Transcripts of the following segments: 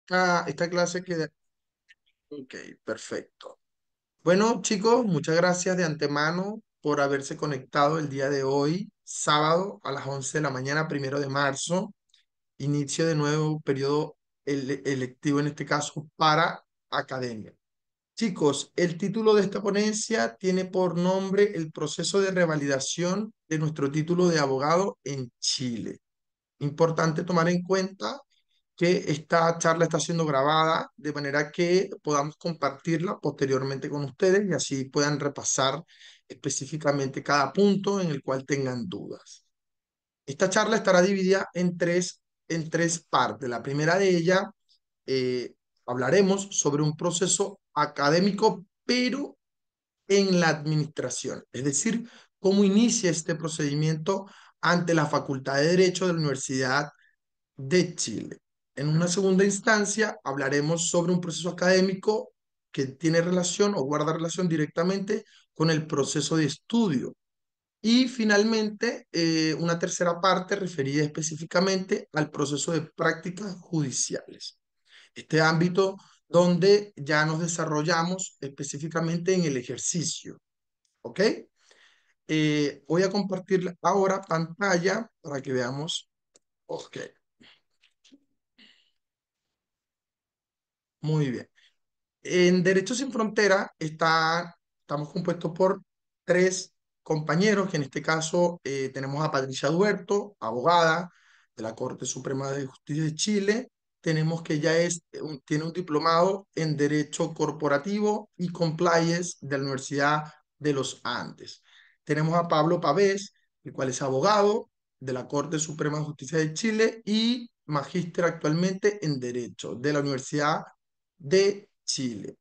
esta clase que... Ok, perfecto. Bueno, chicos, muchas gracias de antemano por haberse conectado el día de hoy, sábado a las 11 de la mañana, 1 de marzo, inicio de nuevo periodo electivo, en este caso, para academia. Chicos, el título de esta ponencia tiene por nombre el proceso de revalidación de nuestro título de abogado en Chile. Importante tomar en cuenta que esta charla está siendo grabada de manera que podamos compartirla posteriormente con ustedes y así puedan repasar específicamente cada punto en el cual tengan dudas. Esta charla estará dividida en tres partes. La primera de ellas, eh, hablaremos sobre un proceso académico, pero en la administración, es decir, cómo inicia este procedimiento ante la Facultad de Derecho de la Universidad de Chile. En una segunda instancia, hablaremos sobre un proceso académico que tiene relación o guarda relación directamente con el proceso de estudio. Y finalmente, una tercera parte referida específicamente al proceso de prácticas judiciales. Este ámbito donde ya nos desarrollamos específicamente en el ejercicio. ¿Ok? Voy a compartir ahora pantalla para que veamos. Ok, muy bien. En Derecho Sin Frontera estamos compuestos por tres compañeros, que en este caso tenemos a Patricia Duerto, abogada de la Corte Suprema de Justicia de Chile. Tenemos que ella tiene un diplomado en Derecho Corporativo y Compliance de la Universidad de los Andes. Tenemos a Pablo Pavés, el cual es abogado de la Corte Suprema de Justicia de Chile y magíster actualmente en Derecho de la Universidad de Chile.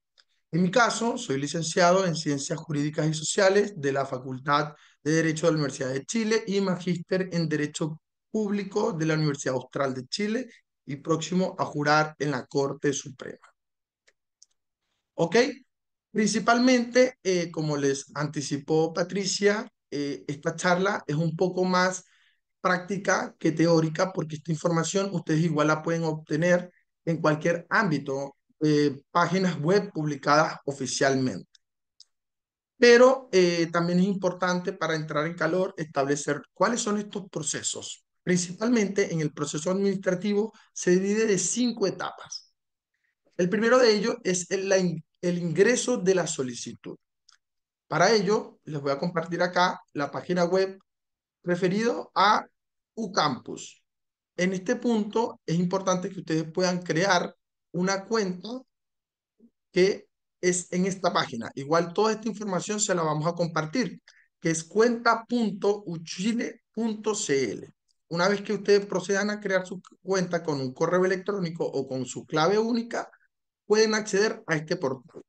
En mi caso, soy licenciado en Ciencias Jurídicas y Sociales de la Facultad de Derecho de la Universidad de Chile y magíster en Derecho Público de la Universidad Austral de Chile y próximo a jurar en la Corte Suprema. ¿Ok? Principalmente, como les anticipó Patricia, esta charla es un poco más práctica que teórica, porque esta información ustedes igual la pueden obtener en cualquier ámbito, páginas web publicadas oficialmente. Pero también es importante para entrar en calor establecer cuáles son estos procesos. Principalmente en el proceso administrativo se divide de 5 etapas. El primero de ellos es el ingreso de la solicitud. Para ello, les voy a compartir acá la página web referido a UCampus. En este punto es importante que ustedes puedan crear una cuenta que es en esta página. Igual toda esta información se la vamos a compartir, que es cuenta.uchile.cl. Una vez que ustedes procedan a crear su cuenta con un correo electrónico o con su clave única, pueden acceder a este portal.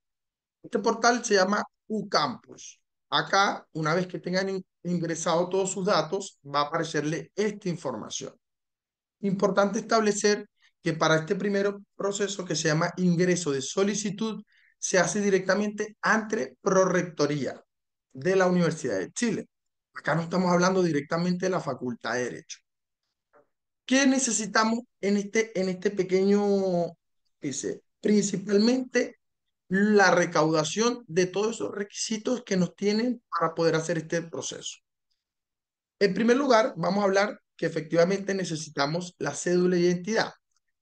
Este portal se llama UCampus. Acá, una vez que tengan ingresado todos sus datos, va a aparecerle esta información. Importante establecer que para este primer proceso, que se llama ingreso de solicitud, se hace directamente ante Prorrectoría de la Universidad de Chile. Acá no estamos hablando directamente de la Facultad de Derecho. ¿Qué necesitamos en este pequeño? Dice, principalmente la recaudación de todos esos requisitos que nos tienen para poder hacer este proceso. En primer lugar, vamos a hablar que efectivamente necesitamos la cédula de identidad.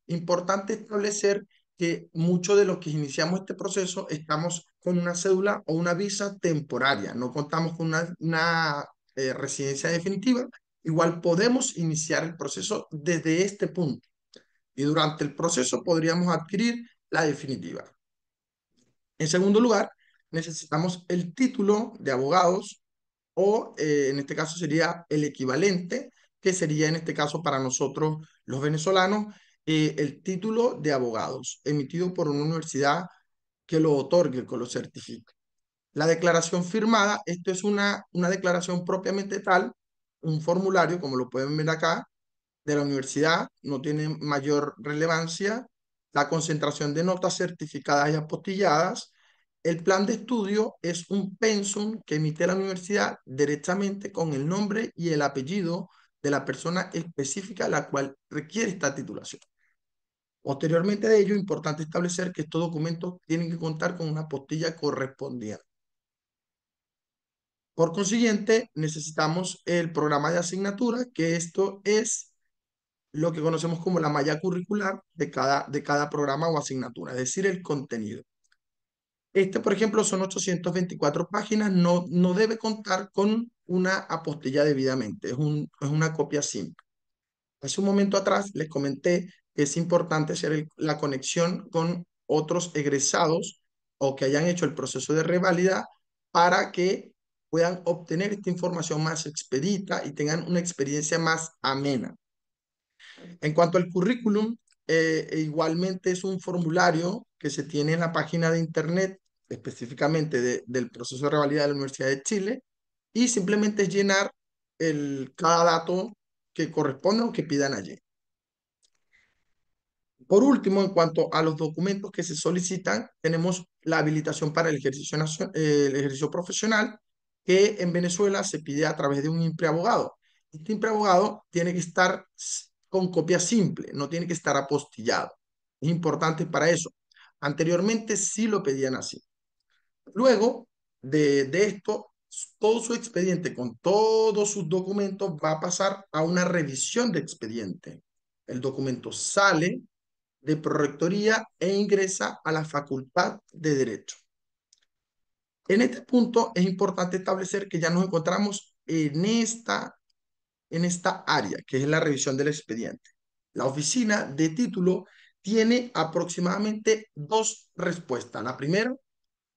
Importante establecer que muchos de los que iniciamos este proceso estamos con una cédula o una visa temporaria, no contamos con una residencia definitiva. Igual podemos iniciar el proceso desde este punto y durante el proceso podríamos adquirir la definitiva. En segundo lugar, necesitamos el título de abogados o en este caso sería el equivalente, que sería en este caso para nosotros los venezolanos, el título de abogados emitido por una universidad que lo otorgue, que lo certifique. La declaración firmada, esto es una declaración propiamente tal, un formulario, como lo pueden ver acá, de la universidad, no tiene mayor relevancia. La concentración de notas certificadas y apostilladas. El plan de estudio es un pensum que emite la universidad directamente con el nombre y el apellido de la persona específica a la cual requiere esta titulación. Posteriormente de ello, importante establecer que estos documentos tienen que contar con una postilla correspondiente. Por consiguiente, necesitamos el programa de asignatura, que esto es lo que conocemos como la malla curricular de cada programa o asignatura, es decir, el contenido. Este, por ejemplo, son 824 páginas, no debe contar con una apostilla debidamente, es una copia simple. Hace un momento atrás les comenté que es importante hacer la conexión con otros egresados o que hayan hecho el proceso de reválida para que puedan obtener esta información más expedita y tengan una experiencia más amena. En cuanto al currículum, igualmente es un formulario que se tiene en la página de internet, específicamente del proceso de revalida de la Universidad de Chile, y simplemente es llenar cada dato que corresponda o que pidan allí. Por último, en cuanto a los documentos que se solicitan, tenemos la habilitación para el ejercicio profesional, que en Venezuela se pide a través de un impreabogado. Este impreabogado tiene que estar con copia simple, no tiene que estar apostillado. Es importante para eso. Anteriormente sí lo pedían así. Luego de esto, todo su expediente con todos sus documentos va a pasar a una revisión de expediente. El documento sale de Prorrectoría e ingresa a la Facultad de Derecho. En este punto es importante establecer que ya nos encontramos en esta área, que es la revisión del expediente. La oficina de título tiene aproximadamente dos respuestas. La primera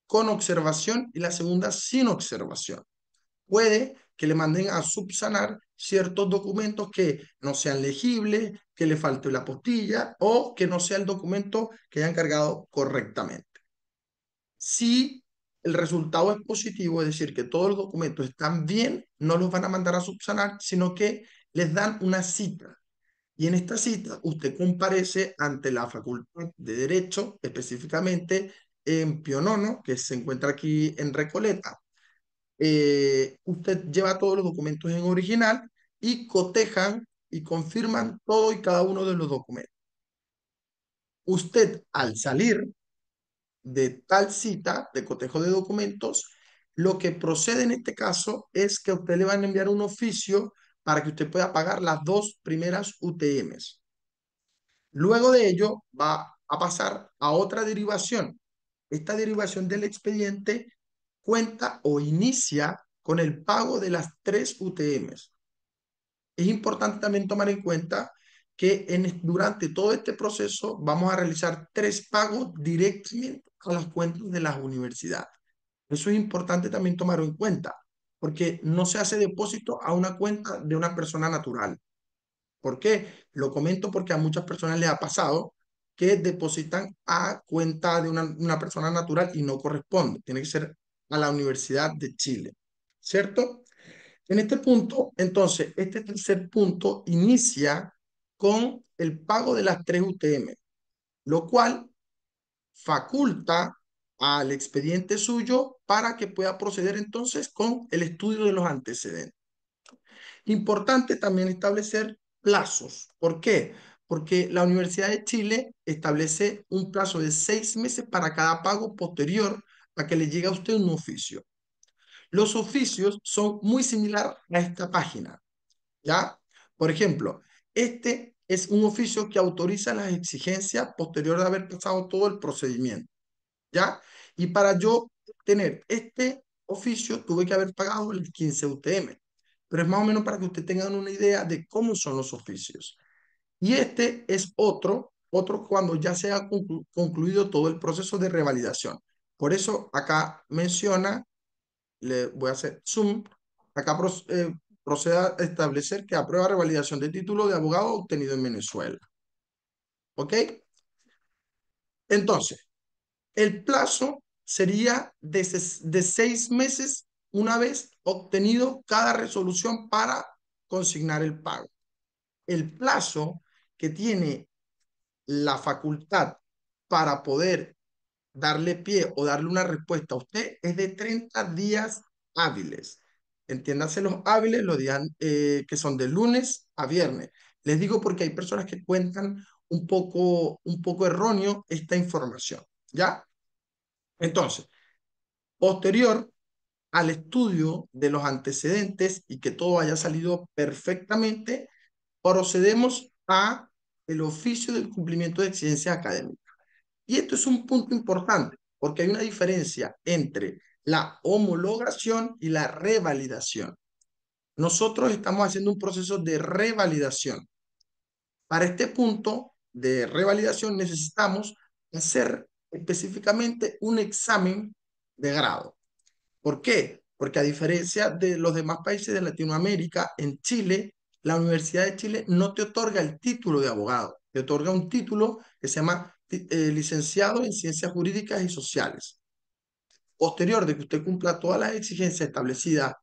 con observación y la segunda sin observación. Puede que le manden a subsanar ciertos documentos que no sean legibles, que le falte la postilla o que no sea el documento que hayan cargado correctamente. Si el resultado es positivo, es decir, que todos los documentos están bien, no los van a mandar a subsanar, sino que les dan una cita. Y en esta cita usted comparece ante la Facultad de Derecho, específicamente en Pionono, que se encuentra aquí en Recoleta. Usted lleva todos los documentos en original y cotejan y confirman todo y cada uno de los documentos. Usted, al salir de tal cita de cotejo de documentos, lo que procede en este caso es que a usted le van a enviar un oficio para que usted pueda pagar las dos primeras UTMs. Luego de ello va a pasar a otra derivación. Esta derivación del expediente cuenta o inicia con el pago de las tres UTMs. Es importante también tomar en cuenta que durante todo este proceso vamos a realizar tres pagos directamente a las cuentas de las universidades. Eso es importante también tomarlo en cuenta, porque no se hace depósito a una cuenta de una persona natural. ¿Por qué? Lo comento porque a muchas personas les ha pasado que depositan a cuenta de una persona natural y no corresponde. Tiene que ser a la Universidad de Chile, ¿cierto? En este punto, entonces, este tercer punto inicia con el pago de las tres UTM, lo cual faculta al expediente suyo para que pueda proceder entonces con el estudio de los antecedentes. Importante también establecer plazos. ¿Por qué? Porque la Universidad de Chile establece un plazo de 6 meses para cada pago posterior a que le llegue a usted un oficio. Los oficios son muy similares a esta página, ¿ya? Por ejemplo, este es un oficio que autoriza las exigencias posterior de haber pasado todo el procedimiento, ¿ya? Y para yo tener este oficio tuve que haber pagado el 15 UTM, pero es más o menos para que ustedes tengan una idea de cómo son los oficios. Y este es otro cuando ya se ha concluido todo el proceso de revalidación. Por eso acá menciona, le voy a hacer zoom, acá procede a establecer que aprueba revalidación de título de abogado obtenido en Venezuela. ¿Ok? Entonces, el plazo sería de 6 meses una vez obtenido cada resolución para consignar el pago. El plazo que tiene la facultad para poder darle pie o darle una respuesta a usted es de 30 días hábiles. Entiéndase los hábiles, los días que son de lunes a viernes. Les digo porque hay personas que cuentan un poco erróneo esta información, ¿ya? Entonces, posterior al estudio de los antecedentes y que todo haya salido perfectamente, procedemos a el oficio del cumplimiento de exigencias académicas. Y esto es un punto importante, porque hay una diferencia entre la homologación y la revalidación. Nosotros estamos haciendo un proceso de revalidación. Para este punto de revalidación necesitamos hacer específicamente un examen de grado. ¿Por qué? Porque a diferencia de los demás países de Latinoamérica, en Chile, la Universidad de Chile no te otorga el título de abogado, te otorga un título que se llama licenciado en Ciencias Jurídicas y Sociales. Posterior de que usted cumpla todas las exigencias establecidas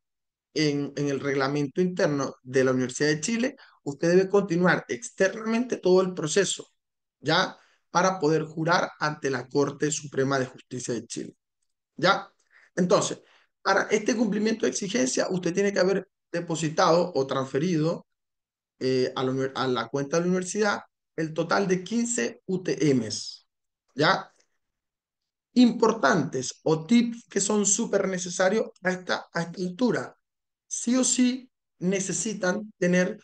en el reglamento interno de la Universidad de Chile, usted debe continuar externamente todo el proceso, ¿ya? Para poder jurar ante la Corte Suprema de Justicia de Chile. ¿Ya? Entonces, para este cumplimiento de exigencia, usted tiene que haber depositado o transferido a la cuenta de la universidad el total de 15 UTMs. ¿Ya? Importantes o tips que son súper necesarios a esta altura. Sí o sí necesitan tener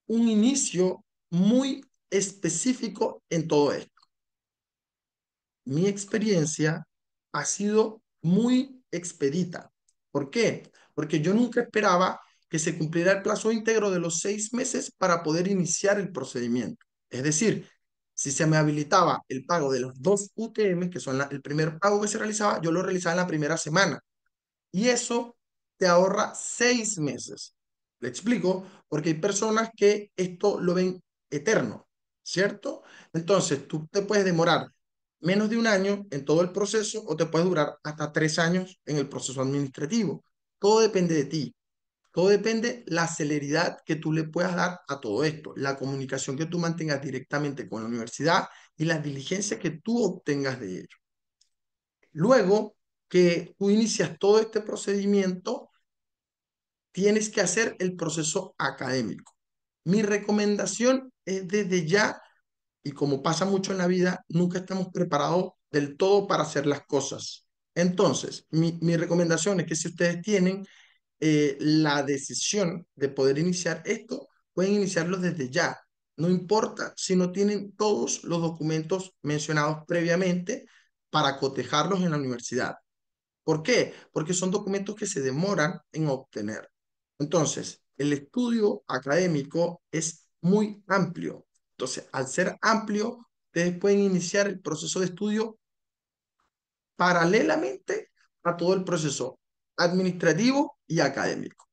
un inicio muy específico en todo esto. Mi experiencia ha sido muy expedita. ¿Por qué? Porque yo nunca esperaba que se cumpliera el plazo íntegro de los 6 meses para poder iniciar el procedimiento. Es decir, si se me habilitaba el pago de los dos UTM, que son el primer pago que se realizaba, yo lo realizaba en la primera semana. Y eso te ahorra 6 meses. Le explico, porque hay personas que esto lo ven eterno, ¿cierto? Entonces, tú te puedes demorar menos de un año en todo el proceso o te puede durar hasta 3 años en el proceso administrativo. Todo depende de ti. Todo depende la celeridad que tú le puedas dar a todo esto, la comunicación que tú mantengas directamente con la universidad y las diligencias que tú obtengas de ello. Luego que tú inicias todo este procedimiento, tienes que hacer el proceso académico. Mi recomendación es desde ya, y como pasa mucho en la vida, nunca estamos preparados del todo para hacer las cosas. Entonces, mi recomendación es que si ustedes tienen la decisión de poder iniciar esto, pueden iniciarlo desde ya. No importa si no tienen todos los documentos mencionados previamente para cotejarlos en la universidad. ¿Por qué? Porque son documentos que se demoran en obtener. Entonces, el estudio académico es muy amplio. Entonces, al ser amplio, ustedes pueden iniciar el proceso de estudio paralelamente a todo el proceso administrativo y académico.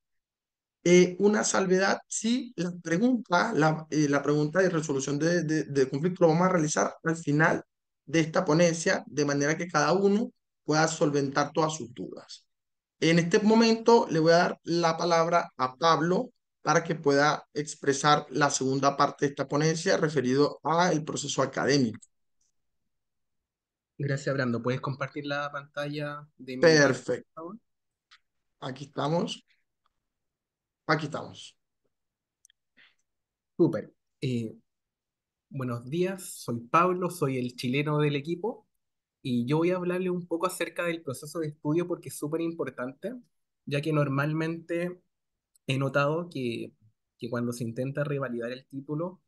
Una salvedad, sí, la pregunta de resolución de conflicto lo vamos a realizar al final de esta ponencia, de manera que cada uno pueda solventar todas sus dudas. En este momento le voy a dar la palabra a Pablo para que pueda expresar la segunda parte de esta ponencia referido al proceso académico. Gracias, Brando. ¿Puedes compartir la pantalla de mi página, por Perfecto. favor? Aquí estamos. Aquí estamos. Súper. Buenos días, soy Pablo, soy el chileno del equipo y yo voy a hablarle un poco acerca del proceso de estudio porque es súper importante, ya que normalmente he notado que cuando se intenta revalidar el título,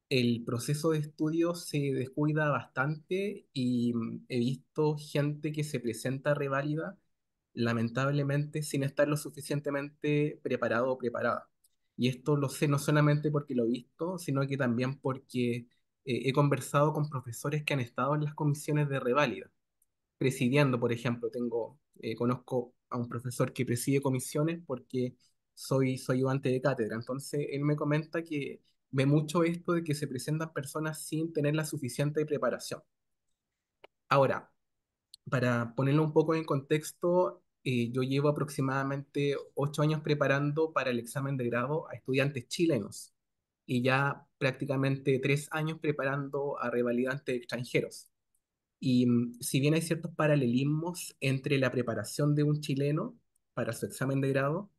el proceso de estudio se descuida bastante y he visto gente que se presenta reválida, lamentablemente sin estar lo suficientemente preparado o preparada. Y esto lo sé no solamente porque lo he visto, sino que también porque he conversado con profesores que han estado en las comisiones de reválida. Presidiendo, por ejemplo, conozco a un profesor que preside comisiones porque soy ayudante de cátedra. Entonces, él me comenta que ve mucho esto de que se presentan personas sin tener la suficiente preparación. Ahora, para ponerlo un poco en contexto, yo llevo aproximadamente 8 años preparando para el examen de grado a estudiantes chilenos y ya prácticamente 3 años preparando a revalidantes extranjeros. Y si bien hay ciertos paralelismos entre la preparación de un chileno para su examen de grado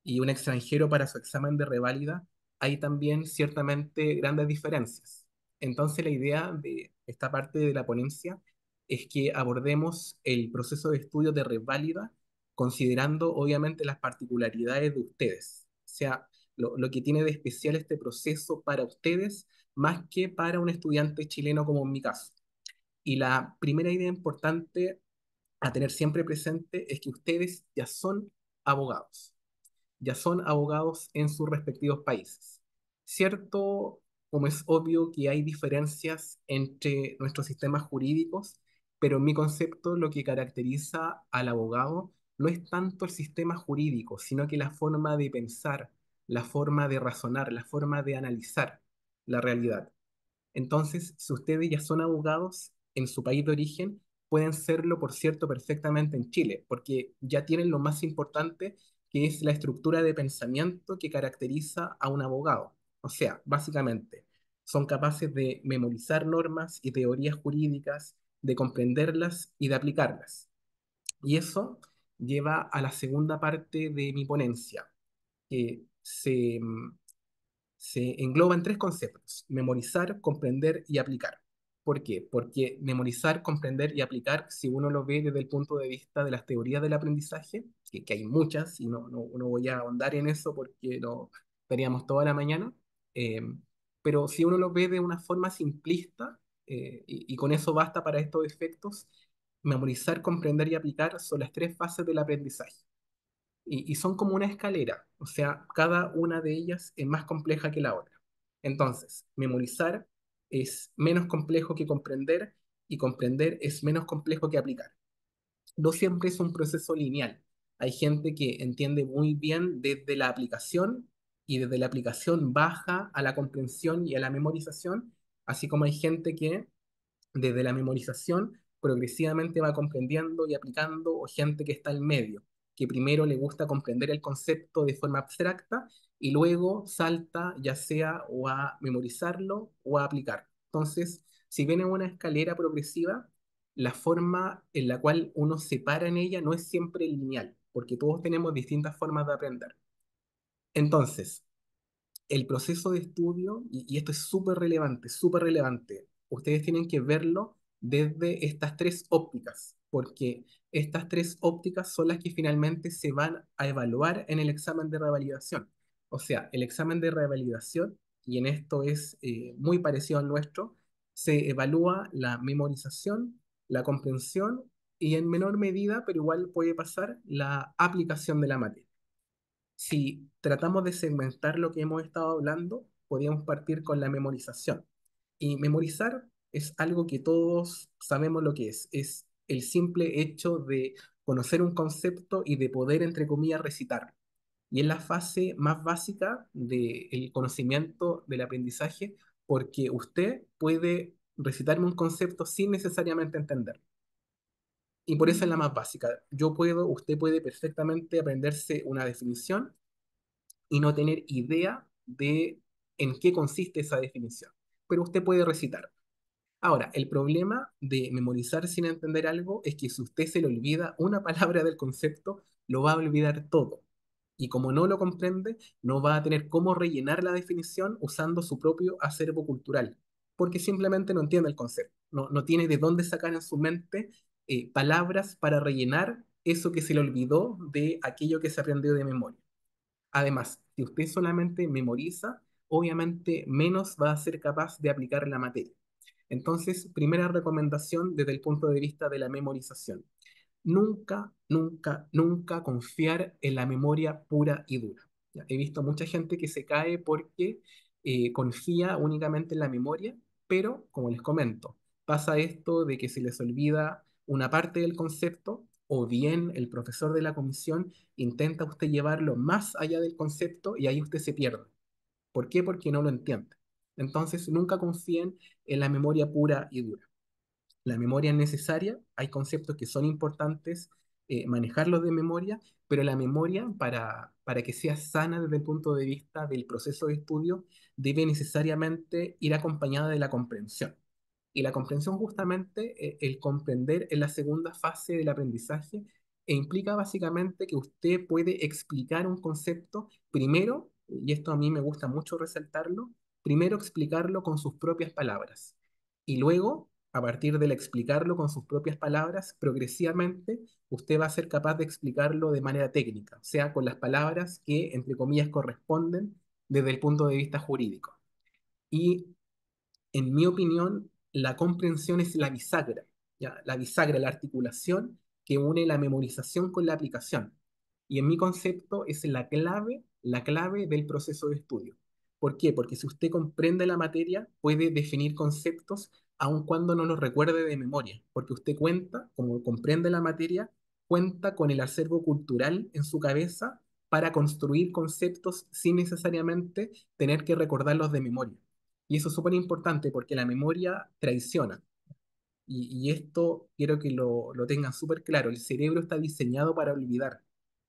y un extranjero para su examen de reválida, hay también ciertamente grandes diferencias. Entonces la idea de esta parte de la ponencia es que abordemos el proceso de estudio de reválida considerando obviamente las particularidades de ustedes, o sea, lo que tiene de especial este proceso para ustedes más que para un estudiante chileno como en mi caso. Y la primera idea importante a tener siempre presente es que ustedes ya son abogados en sus respectivos países. Cierto, como es obvio que hay diferencias entre nuestros sistemas jurídicos, pero en mi concepto lo que caracteriza al abogado no es tanto el sistema jurídico, sino que la forma de pensar, la forma de razonar, la forma de analizar la realidad. Entonces, si ustedes ya son abogados en su país de origen, pueden serlo, por cierto, perfectamente en Chile, porque ya tienen lo más importante, que es la estructura de pensamiento que caracteriza a un abogado. O sea, básicamente, son capaces de memorizar normas y teorías jurídicas, de comprenderlas y de aplicarlas. Y eso lleva a la segunda parte de mi ponencia, que se engloba en tres conceptos: memorizar, comprender y aplicar. ¿Por qué? Porque memorizar, comprender y aplicar, si uno lo ve desde el punto de vista de las teorías del aprendizaje, que hay muchas, y no voy a ahondar en eso porque lo estaríamos toda la mañana, eh, pero si uno lo ve de una forma simplista, y con eso basta para estos efectos, memorizar, comprender y aplicar son las tres fases del aprendizaje y son como una escalera, o sea, cada una de ellas es más compleja que la otra. Entonces, memorizar es menos complejo que comprender y comprender es menos complejo que aplicar. No siempre es un proceso lineal. Hay gente que entiende muy bien desde la aplicación y desde la aplicación baja a la comprensión y a la memorización, así como hay gente que desde la memorización progresivamente va comprendiendo y aplicando, o gente que está en medio, que primero le gusta comprender el concepto de forma abstracta y luego salta ya sea o a memorizarlo o a aplicar. Entonces, si viene una escalera progresiva, la forma en la cual uno se para en ella no es siempre lineal, porque todos tenemos distintas formas de aprender. Entonces, el proceso de estudio, y esto es súper relevante, ustedes tienen que verlo desde estas tres ópticas, porque estas tres ópticas son las que finalmente se van a evaluar en el examen de revalidación. O sea, el examen de revalidación, y en esto es muy parecido al nuestro, se evalúa la memorización, la comprensión y en menor medida, pero igual puede pasar, la aplicación de la materia. Si tratamos de segmentar lo que hemos estado hablando, podríamos partir con la memorización. Y memorizar es algo que todos sabemos lo que es. Es el simple hecho de conocer un concepto y de poder, entre comillas, recitarlo. Y es la fase más básica del conocimiento del aprendizaje, porque usted puede recitarme un concepto sin necesariamente entenderlo. Y por eso es la más básica. Usted puede perfectamente aprenderse una definición y no tener idea de en qué consiste esa definición. Pero usted puede recitar. Ahora, el problema de memorizar sin entender algo es que si usted se le olvida una palabra del concepto, lo va a olvidar todo. Y como no lo comprende, no va a tener cómo rellenar la definición usando su propio acervo cultural, porque simplemente no entiende el concepto. No tiene de dónde sacar en su mente palabras para rellenar eso que se le olvidó de aquello que se aprendió de memoria. Además, si usted solamente memoriza, obviamente menos va a ser capaz de aplicar la materia. Entonces, primera recomendación desde el punto de vista de la memorización: nunca, nunca, nunca confiar en la memoria pura y dura. Ya, he visto mucha gente que se cae porque confía únicamente en la memoria, pero como les comento, pasa esto de que se les olvida una parte del concepto, o bien el profesor de la comisión intenta usted llevarlo más allá del concepto y ahí usted se pierde. ¿Por qué? Porque no lo entiende. Entonces, nunca confíen en la memoria pura y dura. La memoria es necesaria, hay conceptos que son importantes manejarlos de memoria, pero la memoria, para que sea sana desde el punto de vista del proceso de estudio, debe necesariamente ir acompañada de la comprensión. Y la comprensión, justamente, el comprender es la segunda fase del aprendizaje e implica básicamente que usted puede explicar un concepto primero, y esto a mí me gusta mucho resaltarlo, primero explicarlo con sus propias palabras y luego, a partir del explicarlo con sus propias palabras, progresivamente usted va a ser capaz de explicarlo de manera técnica, o sea, con las palabras que, entre comillas, corresponden desde el punto de vista jurídico. Y en mi opinión, la comprensión es la bisagra, ¿ya? La bisagra, la articulación que une la memorización con la aplicación. Y en mi concepto es la clave del proceso de estudio. ¿Por qué? Porque si usted comprende la materia, puede definir conceptos aun cuando no los recuerde de memoria, porque usted cuenta, como comprende la materia, cuenta con el acervo cultural en su cabeza para construir conceptos sin necesariamente tener que recordarlos de memoria. Y eso es súper importante porque la memoria traiciona. Y esto quiero que lo tengan súper claro. El cerebro está diseñado para olvidar.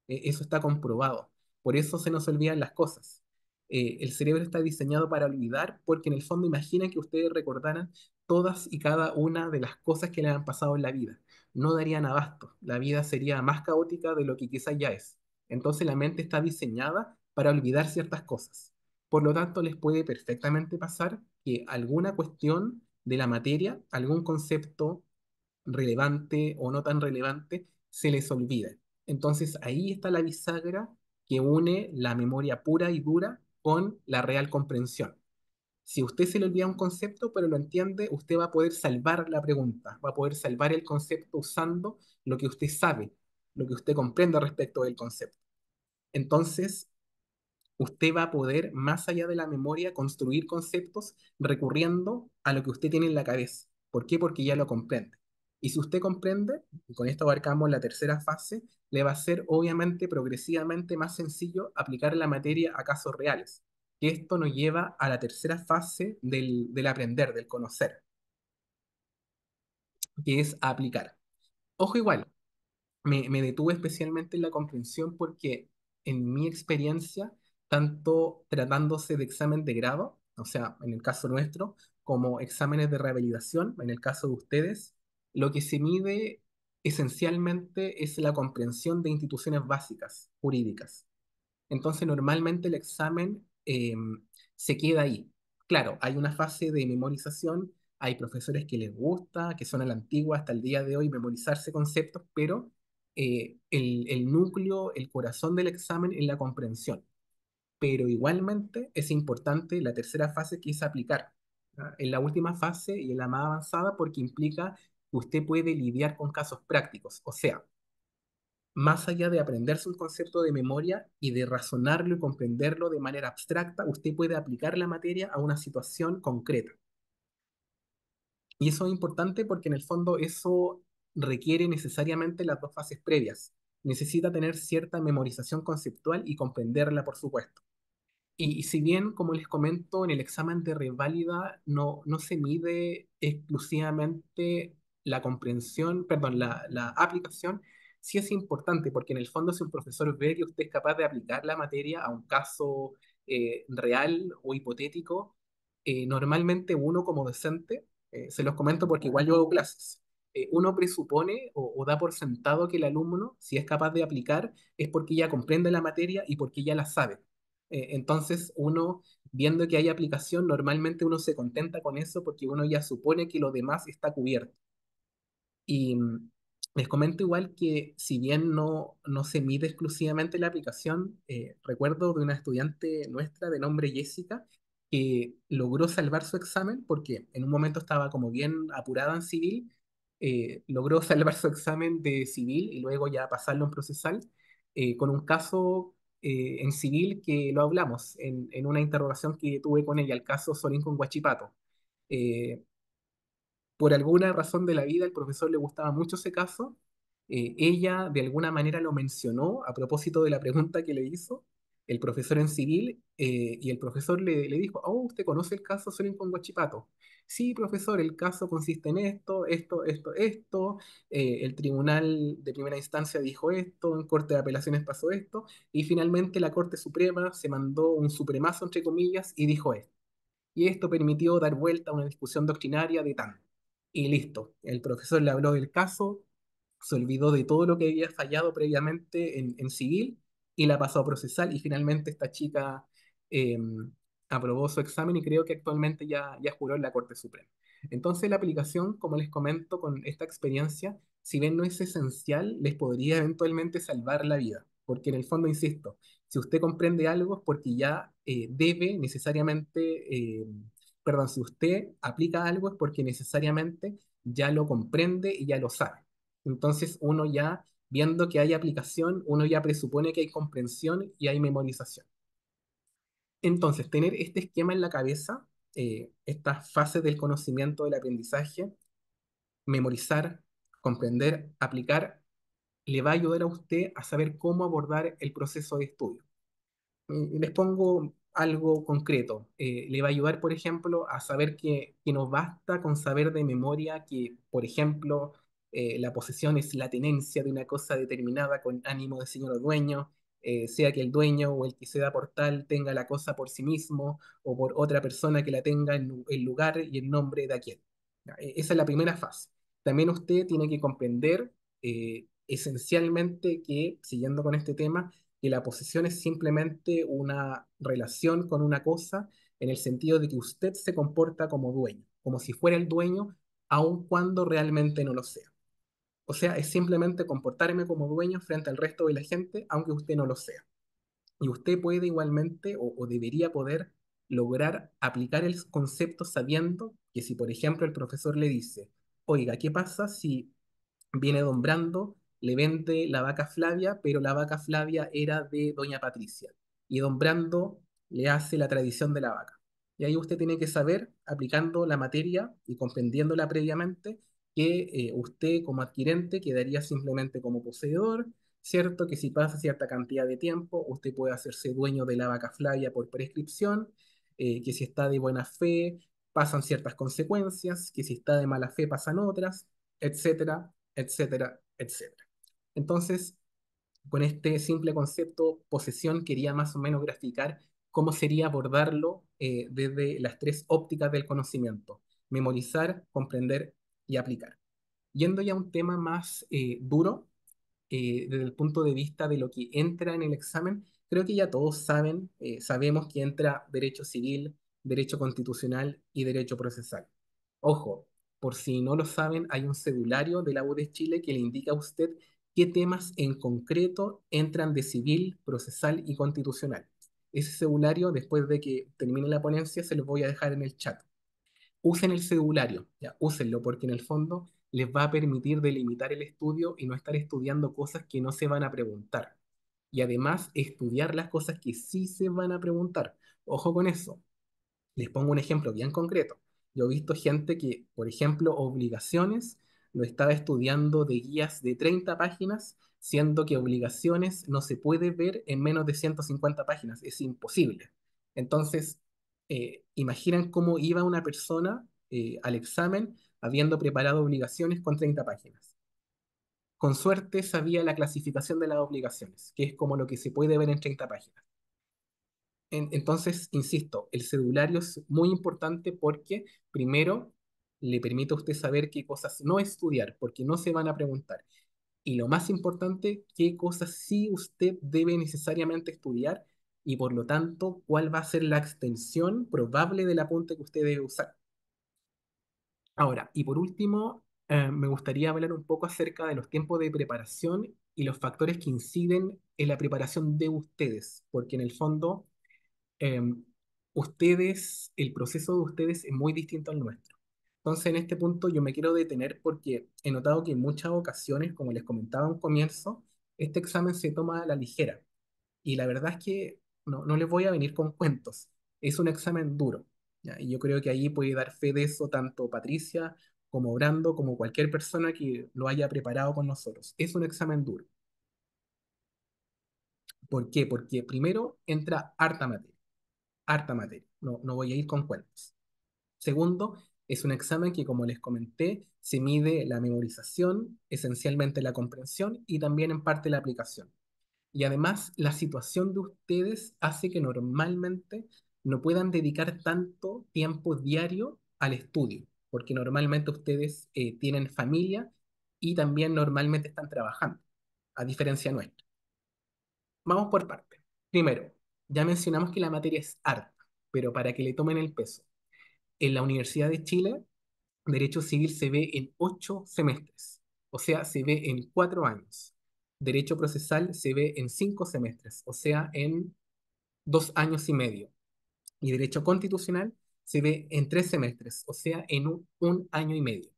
Eso está comprobado. Por eso se nos olvidan las cosas. El cerebro está diseñado para olvidar porque en el fondo imagina que ustedes recordaran todas y cada una de las cosas que le han pasado en la vida. No darían abasto. La vida sería más caótica de lo que quizás ya es. Entonces la mente está diseñada para olvidar ciertas cosas. Por lo tanto, les puede perfectamente pasar que alguna cuestión de la materia, algún concepto relevante o no tan relevante, se les olvida. Entonces ahí está la bisagra que une la memoria pura y dura con la real comprensión. Si usted se le olvida un concepto, pero lo entiende, usted va a poder salvar la pregunta, va a poder salvar el concepto usando lo que usted sabe, lo que usted comprende respecto del concepto. Entonces, usted va a poder, más allá de la memoria, construir conceptos recurriendo a lo que usted tiene en la cabeza. ¿Por qué? Porque ya lo comprende. Y si usted comprende, y con esto abarcamos la tercera fase, le va a ser obviamente progresivamente más sencillo aplicar la materia a casos reales. Que esto nos lleva a la tercera fase del aprender, del conocer, que es aplicar. Ojo igual, me detuve especialmente en la comprensión porque en mi experiencia, tanto tratándose de examen de grado, o sea, en el caso nuestro, como exámenes de revalidación, en el caso de ustedes, lo que se mide esencialmente es la comprensión de instituciones básicas jurídicas. Entonces, normalmente el examen se queda ahí. Claro, hay una fase de memorización, hay profesores que les gusta, que son a la antigua hasta el día de hoy memorizarse conceptos, pero el núcleo, el corazón del examen es la comprensión. Pero igualmente es importante la tercera fase que es aplicar. ¿Ya? En la última fase y en la más avanzada porque implica que usted puede lidiar con casos prácticos. O sea, más allá de aprenderse un concepto de memoria y de razonarlo y comprenderlo de manera abstracta, usted puede aplicar la materia a una situación concreta. Y eso es importante porque en el fondo eso requiere necesariamente las dos fases previas. Necesita tener cierta memorización conceptual y comprenderla, por supuesto. Y si bien, como les comento, en el examen de reválida no se mide exclusivamente la comprensión, perdón, la aplicación, sí es importante porque en el fondo si un profesor ve que usted es capaz de aplicar la materia a un caso real o hipotético, normalmente uno como docente, se los comento porque igual yo hago clases, uno presupone o da por sentado que el alumno, si es capaz de aplicar, es porque ya comprende la materia y porque ya la sabe. Entonces, uno, viendo que hay aplicación, normalmente uno se contenta con eso porque uno ya supone que lo demás está cubierto. Y les comento igual que si bien no se mide exclusivamente la aplicación, recuerdo de una estudiante nuestra de nombre Jessica que logró salvar su examen porque en un momento estaba como bien apurada en civil, logró salvar su examen de civil y luego ya pasarlo en procesal con un caso en civil que lo hablamos en una interrogación que tuve con ella, el caso Solín con Guachipato. Eh, por alguna razón de la vida, el profesor le gustaba mucho ese caso. Ella de alguna manera lo mencionó a propósito de la pregunta que le hizo el profesor en civil y el profesor le dijo, oh, ¿usted conoce el caso Sorin con Guachipato? Sí, profesor, el caso consiste en esto, el tribunal de primera instancia dijo esto, en Corte de Apelaciones pasó esto, y finalmente la Corte Suprema se mandó un supremazo, entre comillas, y dijo esto. Y esto permitió dar vuelta a una discusión doctrinaria de tanto. Y listo, el profesor le habló del caso, se olvidó de todo lo que había fallado previamente en civil y la pasó a procesar y finalmente esta chica eh, aprobó su examen y creo que actualmente ya juró en la Corte Suprema. Entonces la aplicación, como les comento, con esta experiencia, si bien no es esencial, les podría eventualmente salvar la vida, porque en el fondo, insisto, si usted comprende algo es porque ya debe necesariamente, perdón, si usted aplica algo es porque necesariamente ya lo comprende y ya lo sabe. Entonces uno ya, viendo que hay aplicación, uno ya presupone que hay comprensión y hay memorización. Entonces, tener este esquema en la cabeza, estas fases del conocimiento del aprendizaje, memorizar, comprender, aplicar, le va a ayudar a usted a saber cómo abordar el proceso de estudio. Les pongo algo concreto. Le va a ayudar, por ejemplo, a saber que no basta con saber de memoria que, por ejemplo, la posesión es la tenencia de una cosa determinada con ánimo de señor o dueño, sea que el dueño o el que se da por tal tenga la cosa por sí mismo o por otra persona que la tenga en el lugar y el nombre de aquel. Ya, esa es la primera fase. También usted tiene que comprender esencialmente que, siguiendo con este tema, que la posesión es simplemente una relación con una cosa en el sentido de que usted se comporta como dueño, como si fuera el dueño, aun cuando realmente no lo sea. O sea, es simplemente comportarme como dueño frente al resto de la gente, aunque usted no lo sea. Y usted puede igualmente o debería poder lograr aplicar el concepto sabiendo que si, por ejemplo, el profesor le dice, oiga, ¿qué pasa si viene don Brando, le vende la vaca Flavia, pero la vaca Flavia era de doña Patricia? Y don Brando le hace la tradición de la vaca. Y ahí usted tiene que saber, aplicando la materia y comprendiéndola previamente, que usted como adquirente quedaría simplemente como poseedor, ¿cierto? Que si pasa cierta cantidad de tiempo, usted puede hacerse dueño de la vaca Flavia por prescripción, que si está de buena fe, pasan ciertas consecuencias, que si está de mala fe pasan otras, etcétera, etcétera, etcétera. Entonces, con este simple concepto, posesión, quería más o menos graficar cómo sería abordarlo desde las tres ópticas del conocimiento: memorizar, comprender y aplicar. Yendo ya a un tema más duro, desde el punto de vista de lo que entra en el examen, creo que ya todos saben, sabemos que entra derecho civil, derecho constitucional y derecho procesal. Ojo, por si no lo saben, hay un cedulario de la U de Chile que le indica a usted qué temas en concreto entran de civil, procesal y constitucional. Ese cedulario, después de que termine la ponencia, se los voy a dejar en el chat. Usen el cedulario, ya, úsenlo, porque en el fondo les va a permitir delimitar el estudio y no estar estudiando cosas que no se van a preguntar. Y además, estudiar las cosas que sí se van a preguntar. Ojo con eso. Les pongo un ejemplo bien concreto. Yo he visto gente que, por ejemplo, obligaciones lo estaba estudiando de guías de 30 páginas, siendo que obligaciones no se puede ver en menos de 150 páginas. Es imposible. Entonces, imaginan cómo iba una persona al examen habiendo preparado obligaciones con 30 páginas. Con suerte sabía la clasificación de las obligaciones, que es como lo que se puede ver en 30 páginas. Entonces, insisto, el cedulario es muy importante porque, primero, le permite a usted saber qué cosas no estudiar, porque no se van a preguntar. Y lo más importante, qué cosas sí usted debe necesariamente estudiar y, por lo tanto, cuál va a ser la extensión probable del apunte que usted debe usar. Ahora, y por último, me gustaría hablar un poco acerca de los tiempos de preparación y los factores que inciden en la preparación de ustedes, porque en el fondo em, ustedes, el proceso de ustedes es muy distinto al nuestro. Entonces, en este punto yo me quiero detener porque he notado que en muchas ocasiones, como les comentaba a un comienzo, este examen se toma a la ligera. Y la verdad es que no les voy a venir con cuentos. Es un examen duro. ¿Ya? Y yo creo que ahí puede dar fe de eso tanto Patricia como Brando, como cualquier persona que lo haya preparado con nosotros. Es un examen duro. ¿Por qué? Porque primero entra harta materia, harta materia. No voy a ir con cuentos. Segundo, es un examen que, como les comenté, se mide la memorización, esencialmente la comprensión y también en parte la aplicación. Y además, la situación de ustedes hace que normalmente no puedan dedicar tanto tiempo diario al estudio, porque normalmente ustedes tienen familia y también normalmente están trabajando, a diferencia nuestra. Vamos por partes. Primero, ya mencionamos que la materia es harta. pero para que le tomen el peso. En la Universidad de Chile, Derecho Civil se ve en 8 semestres, o sea, se ve en 4 años. Derecho Procesal se ve en 5 semestres, o sea, en 2 años y medio. Y Derecho Constitucional se ve en 3 semestres, o sea, en un año y medio.